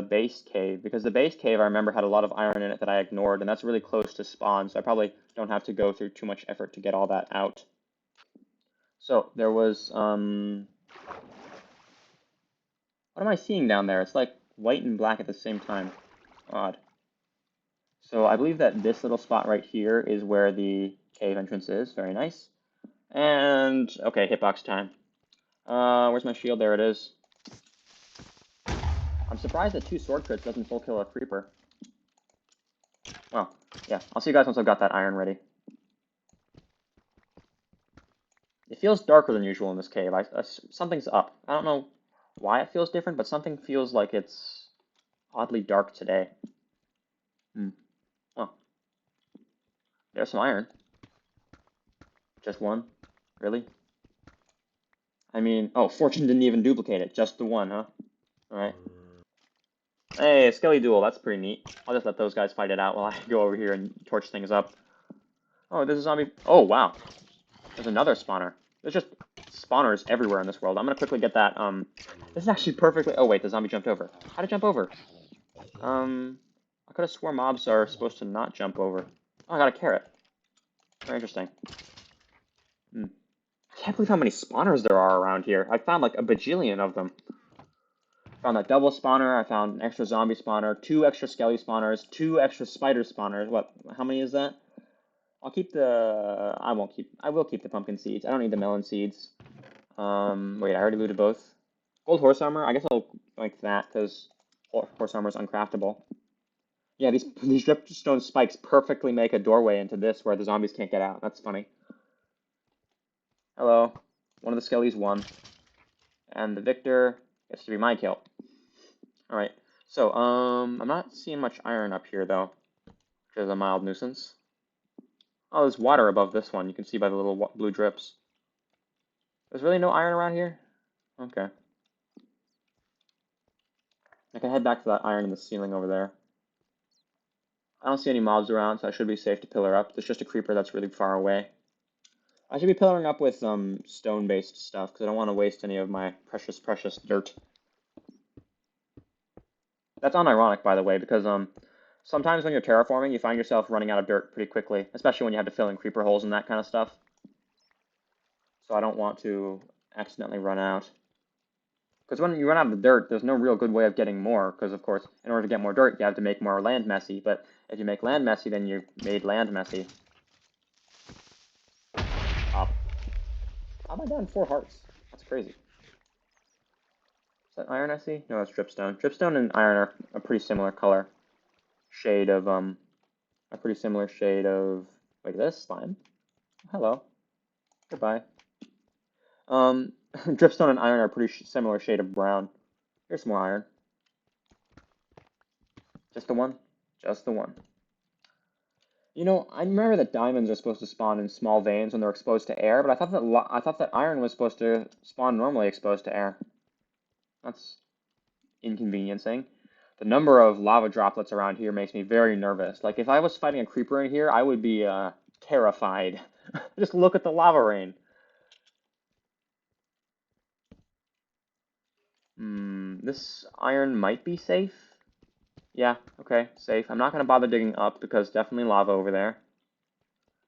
base cave, because the base cave I remember had a lot of iron in it that I ignored, and that's really close to spawn, so I probably don't have to go through too much effort to get all that out. So there was what am I seeing down there? It's like white and black at the same time. Odd. So I believe that this little spot right here is where the cave entrance is. Very nice. And okay, hitbox time. Where's my shield? There it is. I'm surprised that 2 sword crits doesn't full kill a creeper. Well, yeah, I'll see you guys once I've got that iron ready. It feels darker than usual in this cave. Something's up. I don't know why it feels different, but something feels like it's oddly dark today. Oh, there's some iron. Just one? Really? I mean, oh, Fortune didn't even duplicate it. Just the one, huh? Alright. Hey, Skelly Duel, that's pretty neat. I'll just let those guys fight it out while I go over here and torch things up. Oh, there's a zombie. Oh, wow. There's another spawner. There's just spawners everywhere in this world. I'm gonna quickly get that, This is actually perfectly... Oh, wait, the zombie jumped over. How'd it jump over? I could have swore mobs are supposed to not jump over. Oh, I got a carrot. Very interesting. I can't believe how many spawners there are around here. I found like a bajillion of them. Found that double spawner, I found an extra zombie spawner, 2 extra skelly spawners, 2 extra spider spawners. What, how many is that? I will keep the pumpkin seeds. I don't need the melon seeds. Wait, I already looted both. Gold horse armor, I guess I'll like that, because horse armor is uncraftable. Yeah, these dripstone spikes perfectly make a doorway into this where the zombies can't get out. That's funny. Hello. One of the skellies won. And the victor gets to be my kill. Alright. So, I'm not seeing much iron up here, though, which is a mild nuisance. Oh, there's water above this one. You can see by the little blue drips. There's really no iron around here? Okay. I can head back to that iron in the ceiling over there. I don't see any mobs around, so I should be safe to pillar up. There's just a creeper that's really far away. I should be pillaring up with stone-based stuff, because I don't want to waste any of my precious, precious dirt. That's unironic, by the way, because sometimes when you're terraforming, you find yourself running out of dirt pretty quickly, especially when you have to fill in creeper holes and that kind of stuff. So I don't want to accidentally run out. Because when you run out of dirt, there's no real good way of getting more, because of course, in order to get more dirt, you have to make more land messy, but if you make land messy, then you made land messy. How am I down 4 hearts? That's crazy. Is that iron I see? No, that's dripstone. Dripstone and iron are a pretty similar color. Shade of, a pretty similar shade of, like this, slime. Hello. Goodbye. Dripstone and iron are a pretty similar shade of brown. Here's some more iron. Just the one? Just the one. You know, I remember that diamonds are supposed to spawn in small veins when they're exposed to air, but I thought that iron was supposed to spawn normally exposed to air. That's inconveniencing. The number of lava droplets around here makes me very nervous. Like, if I was fighting a creeper in here, I would be terrified. Just look at the lava rain. This iron might be safe. Yeah, okay, safe. I'm not going to bother digging up because definitely lava over there.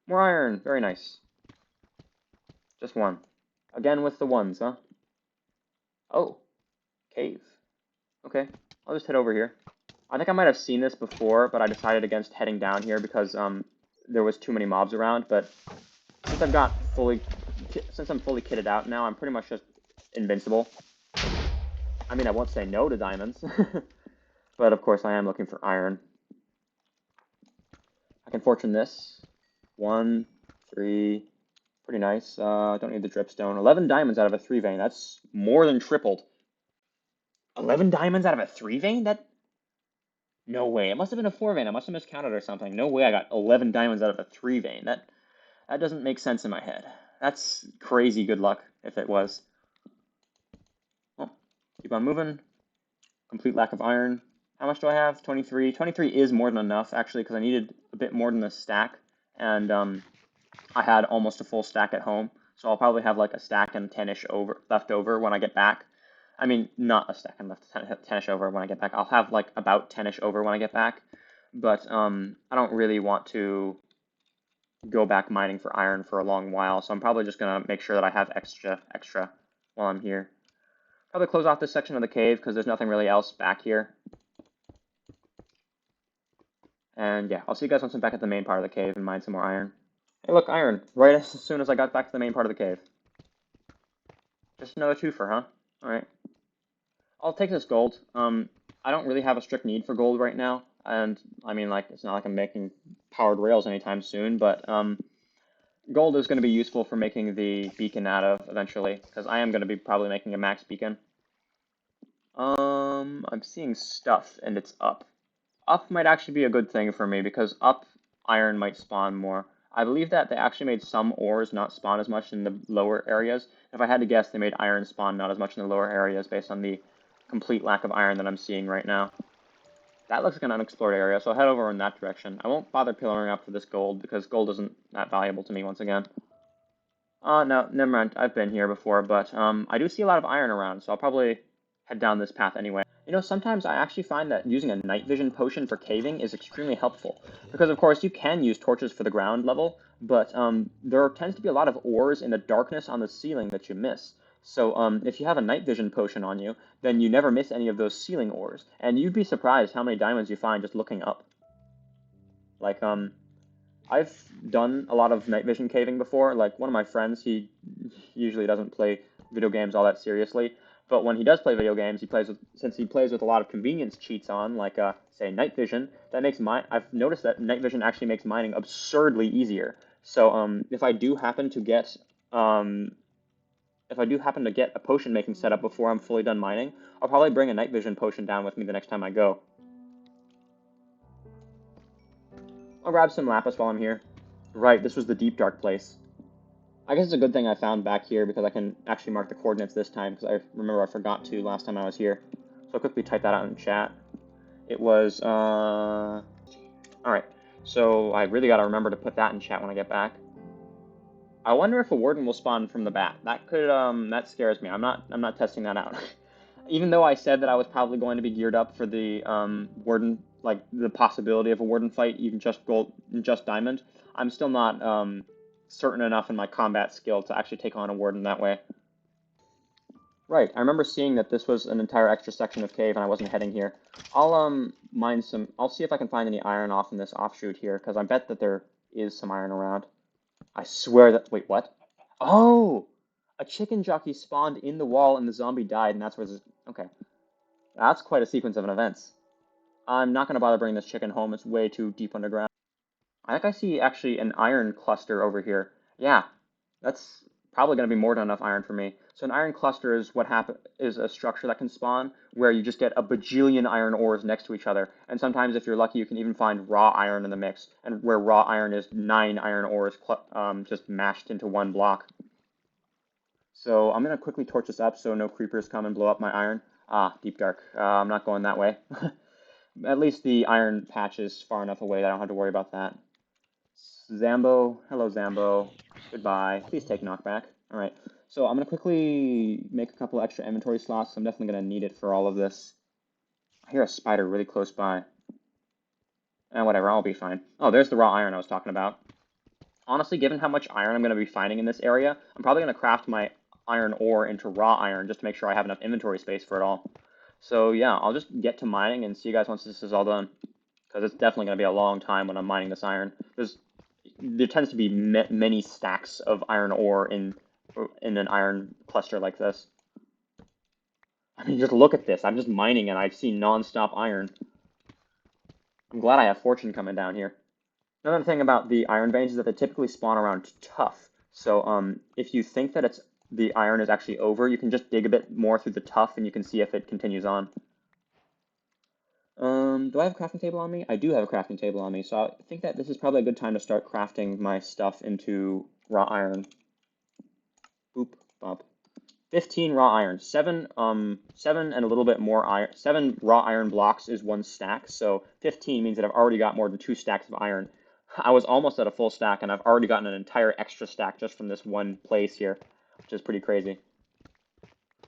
More iron, very nice. Just one. Again with the ones, huh? Oh, cave. Okay, I'll just head over here. I think I might have seen this before, but I decided against heading down here because there was too many mobs around, but since I'm fully kitted out now, I'm pretty much just invincible. I mean, I won't say no to diamonds, but of course I am looking for iron. I can fortune this. 1, 3, pretty nice. Don't need the dripstone. 11 diamonds out of a 3 vein. That's more than tripled. 11 diamonds out of a 3 vein? No way. It must have been a 4 vein. I must have miscounted or something. No way I got 11 diamonds out of a 3 vein. That doesn't make sense in my head. That's crazy good luck if it was. Well, keep on moving. Complete lack of iron. How much do I have? 23. 23 is more than enough, actually, because I needed a bit more than a stack. And I had almost a full stack at home. So I'll probably have like a stack and 10-ish left over when I get back. I mean, not a stack and left 10-ish over when I get back. I'll have like about 10-ish over when I get back. But I don't really want to go back mining for iron for a long while. So I'm probably just going to make sure that I have extra while I'm here. Probably close off this section of the cave because there's nothing really else back here. And yeah, I'll see you guys once I'm back at the main part of the cave and mine some more iron. Hey, look, iron. Right as soon as I got back to the main part of the cave. Just another twofer, huh? Alright. I'll take this gold. I don't really have a strict need for gold right now. And, I mean, like, it's not like I'm making powered rails anytime soon, but gold is going to be useful for making the beacon out of eventually, because I am going to be probably making a max beacon. I'm seeing stuff, and it's up. Up might actually be a good thing for me, because up iron might spawn more. I believe that they actually made some ores not spawn as much in the lower areas. If I had to guess, they made iron spawn not as much in the lower areas based on the complete lack of iron that I'm seeing right now. That looks like an unexplored area, so I'll head over in that direction. I won't bother pillaring up for this gold, because gold isn't that valuable to me once again. No, never mind. I've been here before, but I do see a lot of iron around, so I'll probably head down this path anyway. You know, sometimes I actually find that using a night vision potion for caving is extremely helpful. Because, of course, you can use torches for the ground level, but there tends to be a lot of ores in the darkness on the ceiling that you miss. So if you have a night vision potion on you, then you never miss any of those ceiling ores. And you'd be surprised how many diamonds you find just looking up. Like, I've done a lot of night vision caving before. Like, one of my friends, he usually doesn't play video games all that seriously. But when he does play video games, since he plays with a lot of convenience cheats on, like, say, night vision, I've noticed that night vision actually makes mining absurdly easier. So if I do happen to get if I do happen to get a potion making set up before I'm fully done mining, I'll probably bring a night vision potion down with me the next time I go. I'll grab some lapis while I'm here. Right, this was the deep dark place. I guess it's a good thing I found back here because I can actually mark the coordinates this time because I remember I forgot to last time I was here. So I'll quickly type that out in chat. It was, alright. So I really gotta remember to put that in chat when I get back. I wonder if a warden will spawn from the bat. That could, that scares me. I'm not testing that out. Even though I said that I was probably going to be geared up for the, warden, like, the possibility of a warden fight, even just gold, just diamond, I'm still not, certain enough in my combat skill to actually take on a warden that way. Right, I remember seeing that this was an entire extra section of cave and I wasn't heading here. I'll, mine some, I'll see if I can find any iron off in this offshoot here, because I bet that there is some iron around. I swear that, wait, what? Oh! A chicken jockey spawned in the wall and the zombie died and that's where this, okay. That's quite a sequence of events. I'm not going to bother bringing this chicken home, it's way too deep underground. I think I see actually an iron cluster over here. Yeah, that's probably going to be more than enough iron for me. So an iron cluster is what is a structure that can spawn where you just get a bajillion iron ores next to each other. And sometimes if you're lucky, you can even find raw iron in the mix. And where raw iron is 9 iron ores just mashed into one block. So I'm going to quickly torch this up so no creepers come and blow up my iron. Ah, deep dark. I'm not going that way. At least the iron patch is far enough away that I don't have to worry about that. Zambo, hello Zambo, goodbye. Please take knockback. All right, so I'm gonna quickly make a couple extra inventory slots. I'm definitely gonna need it for all of this. I hear a spider really close by. Whatever, I'll be fine. Oh, there's the raw iron I was talking about. Honestly, given how much iron I'm gonna be finding in this area, I'm probably gonna craft my iron ore into raw iron just to make sure I have enough inventory space for it all. So yeah, I'll just get to mining and see you guys once this is all done. Because it's definitely going to be a long time when I'm mining this iron. There tends to be many stacks of iron ore in an iron cluster like this. I mean, just look at this. I'm just mining and I see non-stop iron. I'm glad I have fortune coming down here. Another thing about the iron veins is that they typically spawn around tuff. So if you think that the iron is actually over, you can just dig a bit more through the tuff and you can see if it continues on. Do I have a crafting table on me? I do have a crafting table on me, so I think that this is probably a good time to start crafting my stuff into raw iron. Boop, bop. 15 raw iron. 7 and a little bit more iron. 7 raw iron blocks is 1 stack, so 15 means that I've already got more than 2 stacks of iron. I was almost at a full stack, and I've already gotten an entire extra stack just from this one place here, which is pretty crazy.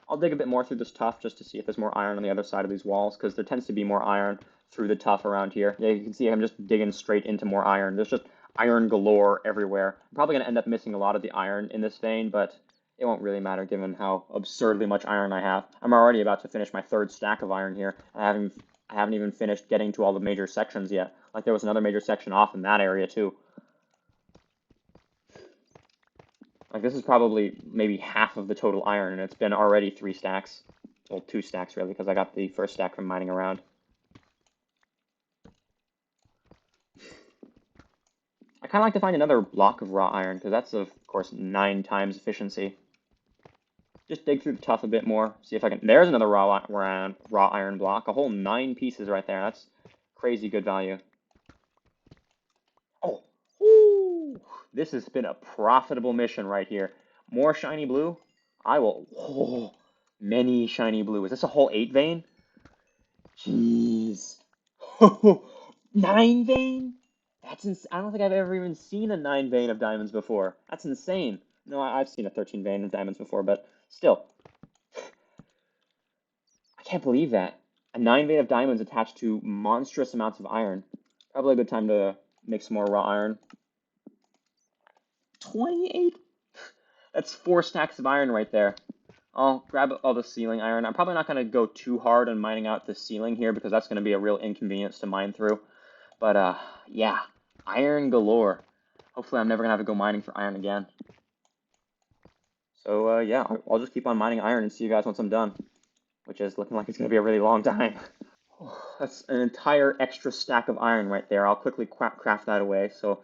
I'll dig a bit more through this tuff just to see if there's more iron on the other side of these walls, because there tends to be more iron through the tuff around here. Yeah, you can see I'm just digging straight into more iron. There's just iron galore everywhere. I'm probably going to end up missing a lot of the iron in this vein, but it won't really matter given how absurdly much iron I have. I'm already about to finish my 3rd stack of iron here. I haven't even finished getting to all the major sections yet. Like there was another major section off in that area too. Like this is probably maybe half of the total iron, and it's been already 3 stacks. Well, 2 stacks really, because I got the first stack from mining around. I kind of like to find another block of raw iron, because that's, of course, 9 times efficiency. Just dig through the tuff a bit more, see if I can... There's another raw iron block, a whole 9 pieces right there. That's crazy good value. Oh, woo! This has been a profitable mission right here. More shiny blue? I will... Oh, many shiny blue. Is this a whole 8 vein? Jeez. 9 vein? I don't think I've ever even seen a 9 vein of diamonds before. That's insane. No, I've seen a 13 vein of diamonds before, but still. I can't believe that. A 9 vein of diamonds attached to monstrous amounts of iron. Probably a good time to make some more raw iron. 28? That's 4 stacks of iron right there. I'll grab all the ceiling iron. I'm probably not going to go too hard on mining out the ceiling here because that's going to be a real inconvenience to mine through. But, yeah, iron galore. Hopefully I'm never going to have to go mining for iron again. So, yeah, I'll just keep on mining iron and see you guys once I'm done, which is looking like it's going to be a really long time. That's an entire extra stack of iron right there. I'll quickly craft that away. So,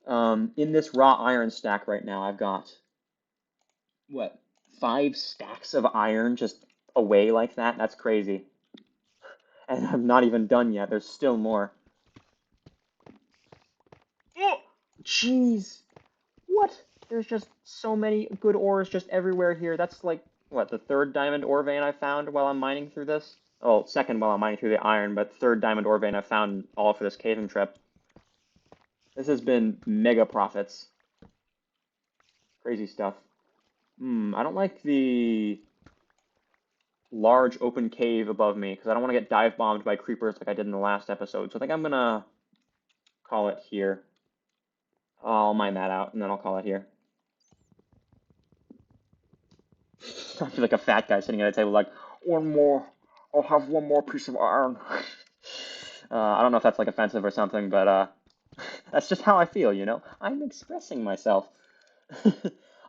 in this raw iron stack right now, I've got, what, 5 stacks of iron just away like that. That's crazy. And I'm not even done yet. There's still more. Oh, jeez. What? There's just so many good ores just everywhere here. That's like, what, the 3rd diamond ore vein I found while I'm mining through this? Oh, 2nd while I'm mining through the iron, but 3rd diamond ore vein I found all for this caving trip. This has been mega profits. Crazy stuff. I don't like the large open cave above me because I don't want to get dive bombed by creepers like I did in the last episode. So I think I'm gonna call it here. I'll mine that out and then I'll call it here. I feel like a fat guy sitting at a table like, one more. I'll have one more piece of iron. I don't know if that's like offensive or something, but that's just how I feel, you know? I'm expressing myself.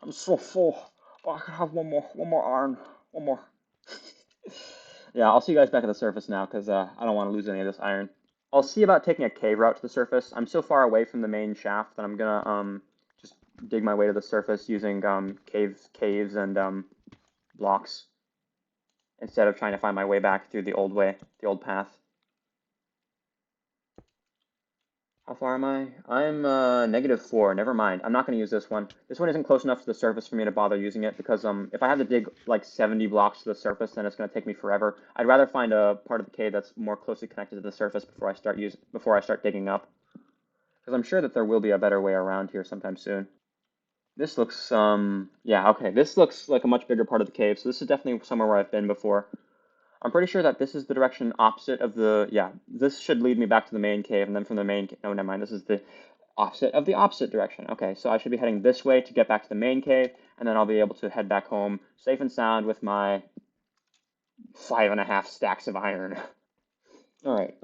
I'm so full. Oh, I can have one more iron, one more. Yeah, I'll see you guys back at the surface now because I don't want to lose any of this iron. I'll see about taking a cave route to the surface. I'm so far away from the main shaft that I'm gonna just dig my way to the surface using caves and blocks instead of trying to find my way back through the old way, the old path. How far am I? I'm -4. Never mind. I'm not going to use this one. This one isn't close enough to the surface for me to bother using it because if I have to dig like 70 blocks to the surface, then it's going to take me forever. I'd rather find a part of the cave that's more closely connected to the surface before I start digging up. Because I'm sure that there will be a better way around here sometime soon. This looks yeah, okay. This looks like a much bigger part of the cave, so this is definitely somewhere where I've been before. I'm pretty sure that this is the direction opposite of the, yeah, this should lead me back to the main cave, and then from the main, no, never mind, this is the opposite of the opposite direction. Okay, so I should be heading this way to get back to the main cave, and then I'll be able to head back home safe and sound with my 5.5 stacks of iron. All right,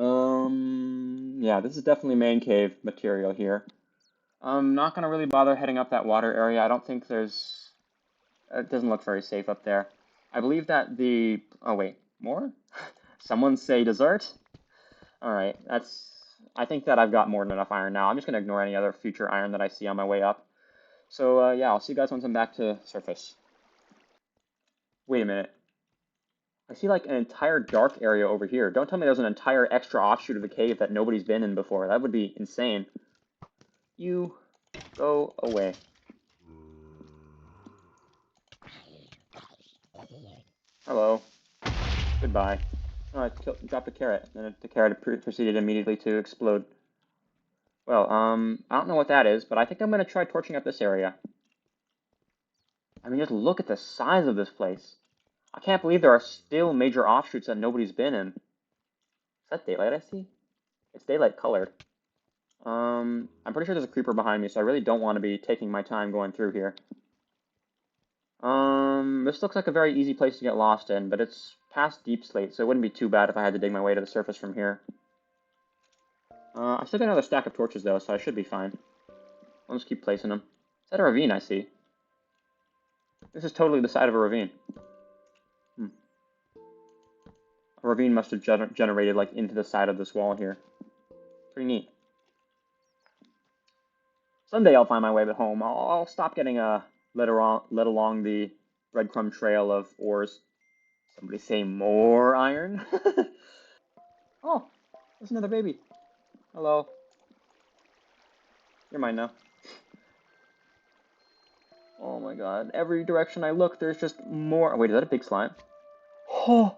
yeah, this is definitely main cave material here. I'm not gonna really bother heading up that water area. I don't think it doesn't look very safe up there. I believe that oh wait, more? Someone say dessert? Alright, I think that I've got more than enough iron now. I'm just gonna ignore any other future iron that I see on my way up. So, yeah, I'll see you guys once I'm back to surface. Wait a minute. I see like an entire dark area over here. Don't tell me there's an entire extra offshoot of the cave that nobody's been in before. That would be insane. You go away. Hello. Goodbye. Oh, I dropped a carrot, and the carrot proceeded immediately to explode. Well, I don't know what that is, but I think I'm gonna try torching up this area. I mean, just look at the size of this place. I can't believe there are still major offshoots that nobody's been in. Is that daylight I see? It's daylight colored. I'm pretty sure there's a creeper behind me, so I really don't want to be taking my time going through here. This looks like a very easy place to get lost in, but it's past Deep Slate, so it wouldn't be too bad if I had to dig my way to the surface from here. I still got another stack of torches, though, so I should be fine. I'll just keep placing them. Is that a ravine I see? This is totally the side of a ravine. A ravine must have generated, like, into the side of this wall here. Pretty neat. Someday I'll find my way home. I'll stop getting led along the breadcrumb trail of ores. Somebody say more iron? Oh, there's another baby. Hello. You're mine now. Oh my god. Every direction I look, there's just more. Wait, is that a big slime? Oh,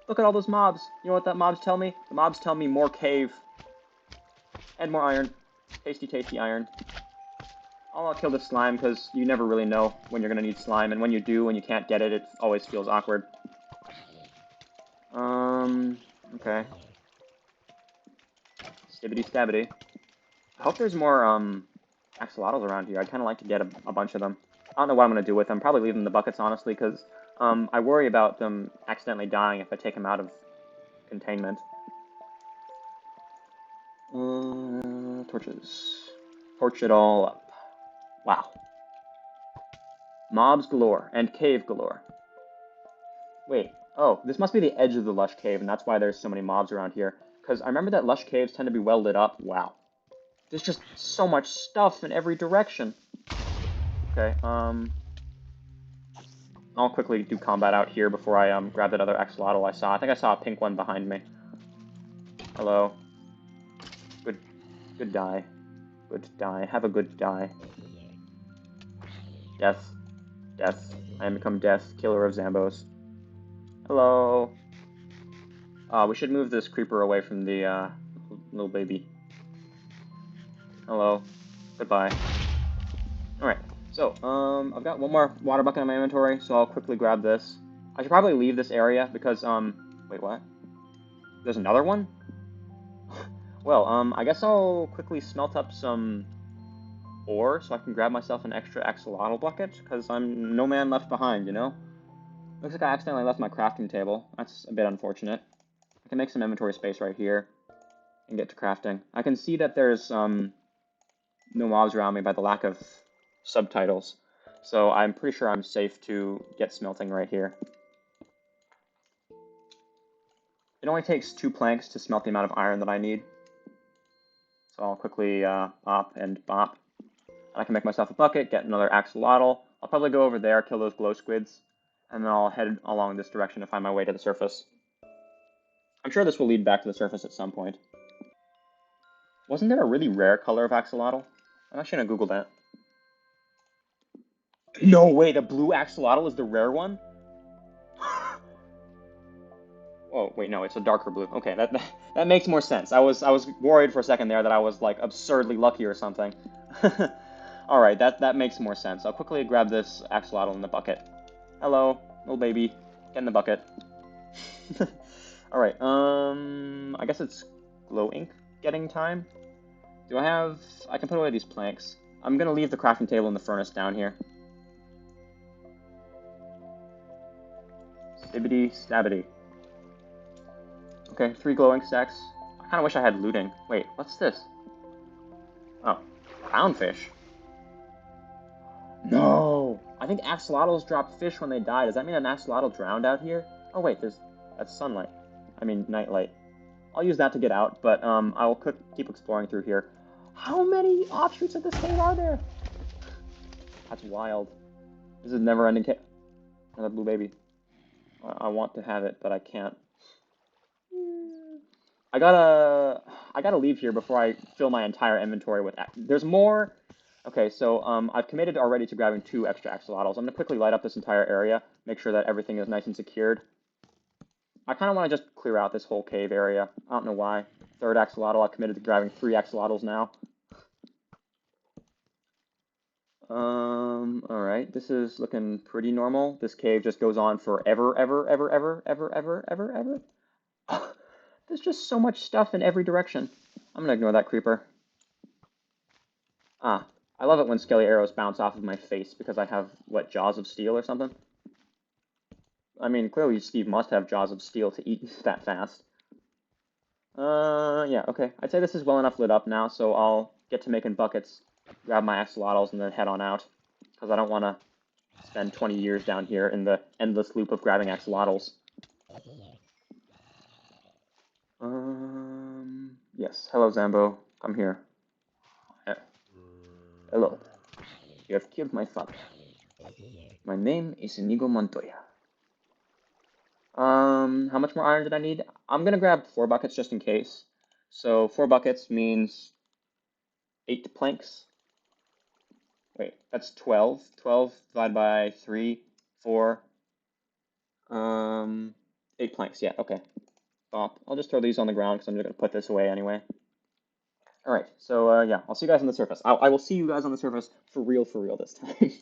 look at all those mobs. You know what that mobs tell me? The mobs tell me more cave. And more iron. Tasty, tasty iron. I'll kill this slime because you never really know when you're going to need slime. And when you do, when you can't get it, it always feels awkward. Okay. Stibbity stabbity. I hope there's more, axolotls around here. I'd kind of like to get a bunch of them. I don't know what I'm going to do with them. Probably leave them in the buckets, honestly, because I worry about them accidentally dying if I take them out of containment. Torches. Torch it all up. Wow. Mobs galore, and cave galore. Wait, oh, this must be the edge of the lush cave, and that's why there's so many mobs around here. Because I remember that lush caves tend to be well lit up. Wow. There's just so much stuff in every direction. Okay, I'll quickly do combat out here before I grab that other axolotl I saw. I think I saw a pink one behind me. Hello. Good, good die. Good die. Have a good die. Death. Death. I am become death. Killer of Zambos. Hello. We should move this creeper away from the little baby. Hello. Goodbye. Alright. So, I've got one more water bucket in my inventory, so I'll quickly grab this. I should probably leave this area because, wait, what? There's another one? Well, I guess I'll quickly smelt up some ore so I can grab myself an extra axolotl bucket, because I'm no man left behind, you know? Looks like I accidentally left my crafting table. That's a bit unfortunate. I can make some inventory space right here and get to crafting. I can see that there's, no mobs around me by the lack of subtitles, so I'm pretty sure I'm safe to get smelting right here. It only takes 2 planks to smelt the amount of iron that I need. So I'll quickly bop and bop. And I can make myself a bucket, get another axolotl. I'll probably go over there, kill those glow squids, and then I'll head along this direction to find my way to the surface. I'm sure this will lead back to the surface at some point. Wasn't there a really rare color of axolotl? I'm actually gonna Google that. No way, the blue axolotl is the rare one? Oh, wait, no, it's a darker blue. Okay, that makes more sense. I was worried for a second there that I was like absurdly lucky or something. All right, that makes more sense. I'll quickly grab this axolotl in the bucket. Hello, little baby. Get in the bucket. All right, I guess it's glow ink getting time. I can put away these planks. I'm gonna leave the crafting table and the furnace down here. Stibbity stabbity. Okay, 3 glowing stacks. I kind of wish I had looting. Wait, what's this? Oh, clownfish. No! I think axolotls drop fish when they die. Does that mean an axolotl drowned out here? Oh wait, that's sunlight. I mean, nightlight. I'll use that to get out, but I'll keep exploring through here. How many offshoots of this cave are there? That's wild. This is never-ending cave. Another blue baby. I want to have it, but I can't. I gotta leave here before I fill my entire inventory with. There's more. Okay, so I've committed already to grabbing 2 extra axolotls. I'm gonna quickly light up this entire area, make sure that everything is nice and secured. I kind of want to just clear out this whole cave area. I don't know why. 3rd axolotl. I've committed to grabbing 3 axolotls now. All right. This is looking pretty normal. This cave just goes on forever, ever, ever, ever, ever, ever, ever, ever. There's just so much stuff in every direction. I'm gonna ignore that creeper. Ah, I love it when skelly arrows bounce off of my face because I have, what, jaws of steel or something? I mean, clearly Steve must have jaws of steel to eat that fast. Yeah, okay. I'd say this is well enough lit up now, so I'll get to making buckets, grab my axolotls, and then head on out. Because I don't want to spend 20 years down here in the endless loop of grabbing axolotls. Yes. Hello, Zambo. Come here. Hello. You have killed my father. My name is Inigo Montoya. How much more iron did I need? I'm gonna grab 4 buckets just in case. So 4 buckets means 8 planks. Wait, that's 12. 12 divided by 3, 4. 8 planks. Yeah, okay. Bop. I'll just throw these on the ground because I'm just gonna put this away anyway. All right. So yeah, I'll see you guys on the surface. I will see you guys on the surface for real this time.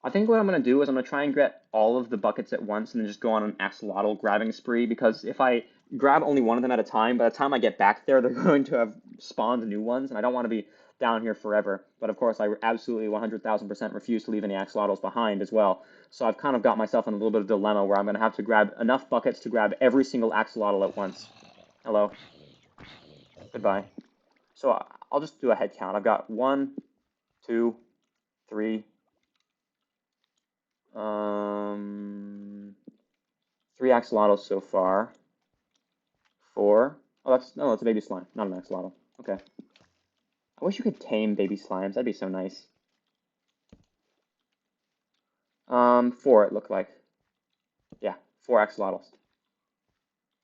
I think what I'm going to do is I'm going to try and get all of the buckets at once and then just go on an axolotl grabbing spree, because if I grab only one of them at a time, by the time I get back there, they're going to have spawned new ones, and I don't want to be down here forever. But of course, I absolutely 100,000% refuse to leave any axolotls behind as well. So I've kind of got myself in a little bit of a dilemma where I'm going to have to grab enough buckets to grab every single axolotl at once. Hello. Goodbye. So I'll just do a head count. I've got 1, 2, 3, 3 axolotls so far. 4. Oh, that's a baby slime, not an axolotl. Okay. I wish you could tame baby slimes. That'd be so nice. Four it looked like. Yeah, four axolotls.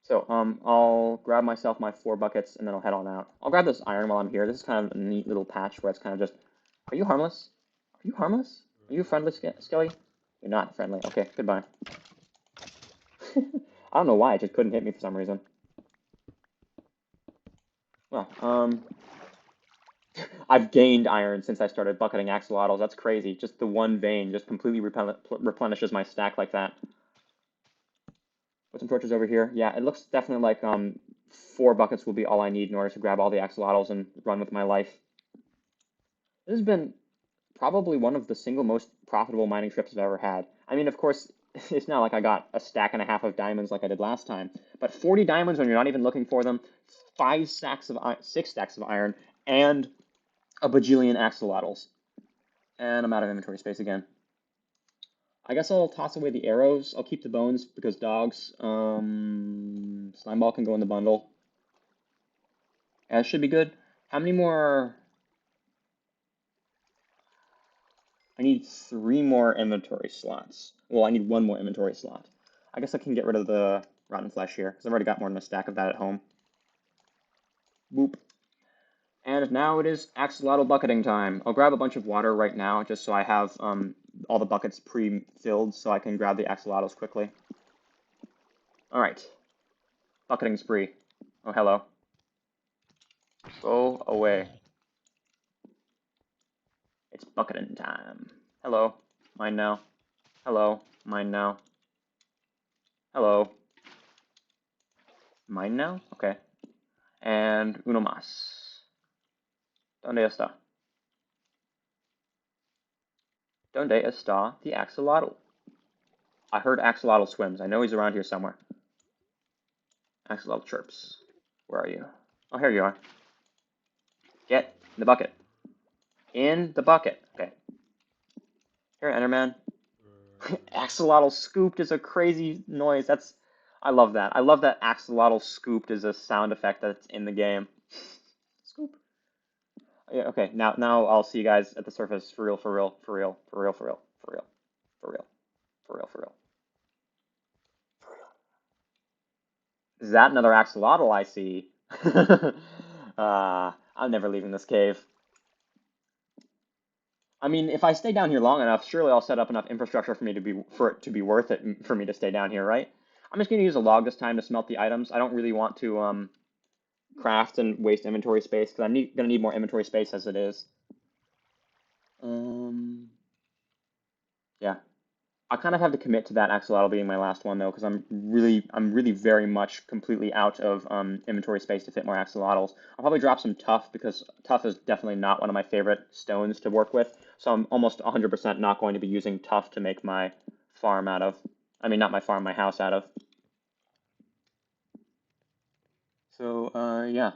So, I'll grab myself my 4 buckets and then I'll head on out. I'll grab this iron while I'm here. This is kind of a neat little patch where it's kind of just, are you harmless? Are you harmless? Are you friendly, Skelly? You're not friendly. Okay, goodbye. I don't know why, it just couldn't hit me for some reason. Well, I've gained iron since I started bucketing axolotls. That's crazy. Just the one vein just completely replenishes my stack like that. Put some torches over here. Yeah, it looks definitely like 4 buckets will be all I need in order to grab all the axolotls and run with my life. This has been probably one of the single most profitable mining trips I've ever had. I mean, of course, it's not like I got a stack and a half of diamonds like I did last time, but 40 diamonds when you're not even looking for them, 6 stacks of iron, and a bajillion axolotls. And I'm out of inventory space again. I guess I'll toss away the arrows. I'll keep the bones because dogs. Slime ball can go in the bundle. That should be good. How many more? I need 3 more inventory slots. Well, I need 1 more inventory slot. I guess I can get rid of the rotten flesh here because I've already got more than a stack of that at home. Boop. And now it is axolotl bucketing time. I'll grab a bunch of water right now just so I have all the buckets pre-filled so I can grab the axolotls quickly. All right. Bucketing spree. Oh, hello. Go away. It's bucketing time. Hello. Mine now. Hello. Mine now. Hello. Mine now? Okay. And uno más. ¿Dónde está? ¿Dónde está the axolotl? I heard axolotl swims. I know he's around here somewhere. Axolotl chirps. Where are you? Oh, here you are. Get in the bucket. In the bucket. Okay. Here, Enderman. Axolotl scooped is a crazy noise. I love that. I love that axolotl scooped is a sound effect that's in the game. Scoop. Yeah, okay, now I'll see you guys at the surface for real, for real, for real, for real, for real, for real, for real, for real, for real. Is that another axolotl I see? I'm never leaving this cave. I mean, if I stay down here long enough, surely I'll set up enough infrastructure for it to be worth it for me to stay down here, right? I'm just gonna use a log this time to smelt the items. I don't really want to craft and waste inventory space because I'm gonna need more inventory space as it is. Yeah. I kind of have to commit to that axolotl being my last one though, because I'm really very much completely out of inventory space to fit more axolotls. I'll probably drop some tuff because tuff is definitely not one of my favorite stones to work with. So I'm almost 100% not going to be using tuff to make my farm out of. I mean, not my farm, my house out of. So yeah,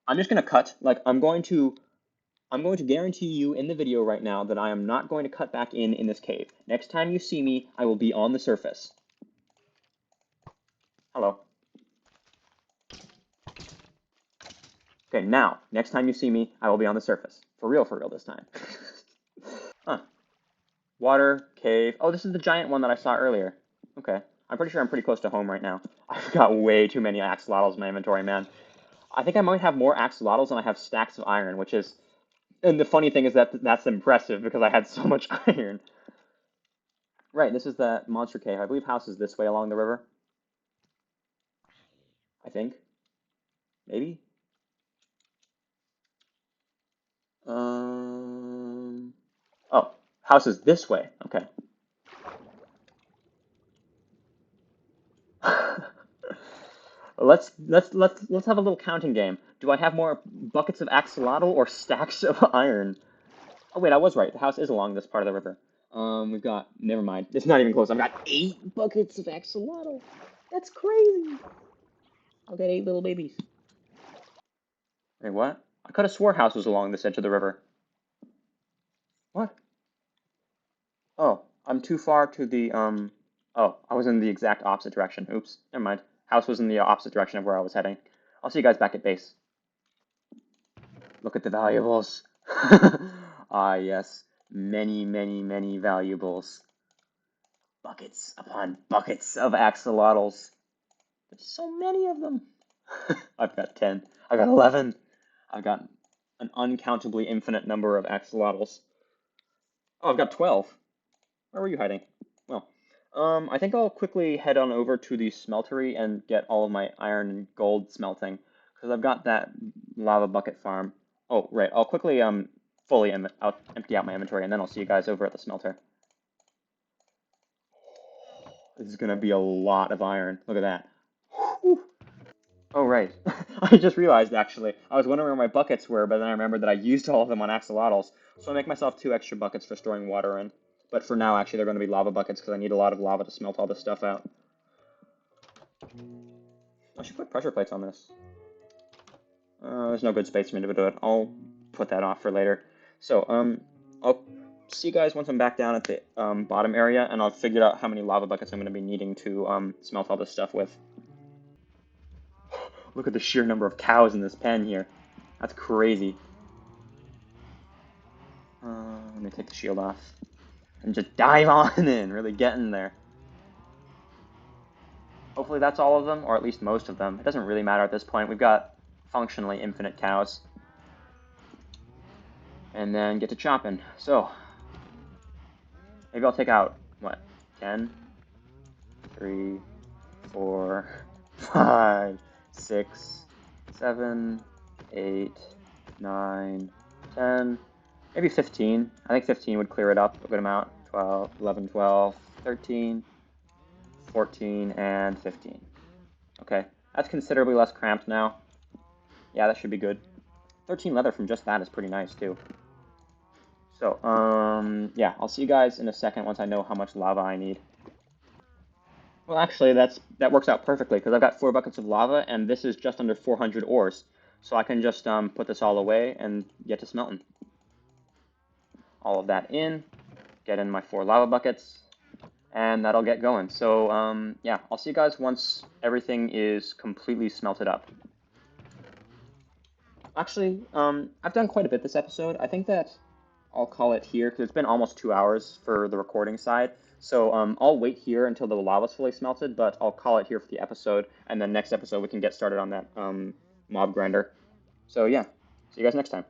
I'm just gonna cut. Like I'm going to guarantee you in the video right now that I am not going to cut back in this cave. Next time you see me, I will be on the surface. Hello. Okay, now, next time you see me, I will be on the surface. For real this time. Huh. Water, cave. Oh, this is the giant one that I saw earlier. Okay. I'm pretty sure I'm pretty close to home right now. I've got way too many axolotls in my inventory, man. I think I might have more axolotls than I have stacks of iron, which is... And the funny thing is that that's impressive because I had so much iron. Right, this is the monster cave. I believe house is this way along the river. I think. Maybe? Oh, house is this way. Okay. Let's have a little counting game. Do I have more buckets of axolotl or stacks of iron? Oh wait, I was right. The house is along this part of the river. We've got. Never mind. It's not even close. I've got 8 buckets of axolotl. That's crazy. I'll get 8 little babies. Wait, what? I could have swore house was along this edge of the river. What? Oh, I'm too far to the Oh, I was in the exact opposite direction. Oops. Never mind. House was in the opposite direction of where I was heading. I'll see you guys back at base. Look at the valuables. Ah, yes. Many valuables. buckets upon buckets of axolotls. There's so many of them. I've got 10. I've got 11. I've got an uncountably infinite number of axolotls. Oh, I've got 12. Where were you hiding? Well, I think I'll quickly head on over to the smeltery and get all of my iron and gold smelting, because I've got that lava bucket farm. Oh, right. I'll quickly fully empty out my inventory, and then I'll see you guys over at the smelter. This is gonna be a lot of iron. Look at that. Whew. Oh, right. I just realized, actually. I was wondering where my buckets were, but then I remembered that I used all of them on axolotls. So I make myself 2 extra buckets for storing water in. But for now, actually, they're going to be lava buckets because I need a lot of lava to smelt all this stuff out. I should put pressure plates on this. There's no good space for me to do it. I'll put that off for later. So, I'll see you guys once I'm back down at the bottom area, and I'll figure out how many lava buckets I'm going to be needing to smelt all this stuff with. Look at the sheer number of cows in this pen here. That's crazy. Let me take the shield off and just dive on in, really get in there. Hopefully that's all of them, or at least most of them. It doesn't really matter at this point. We've got functionally infinite cows. And then get to chopping. So, maybe I'll take out, what, 10? 3, 4, 5, 6, 7, 8, 9, 10, maybe 15. I think 15 would clear it up a good amount. 12, 11, 12, 13, 14, and 15. Okay, that's considerably less cramped now. Yeah, that should be good. 13 leather from just that is pretty nice, too. So, yeah, I'll see you guys in a second once I know how much lava I need. Well, actually, that works out perfectly, because I've got 4 buckets of lava, and this is just under 400 ores. So I can just put this all away and get to smelting. All of that in, get in my 4 lava buckets, and that'll get going. So, yeah, I'll see you guys once everything is completely smelted up. Actually, I've done quite a bit this episode. I think that I'll call it here, because it's been almost 2 hours for the recording side. So I'll wait here until the lava's fully smelted, but I'll call it here for the episode, and then next episode we can get started on that mob grinder. So yeah, see you guys next time.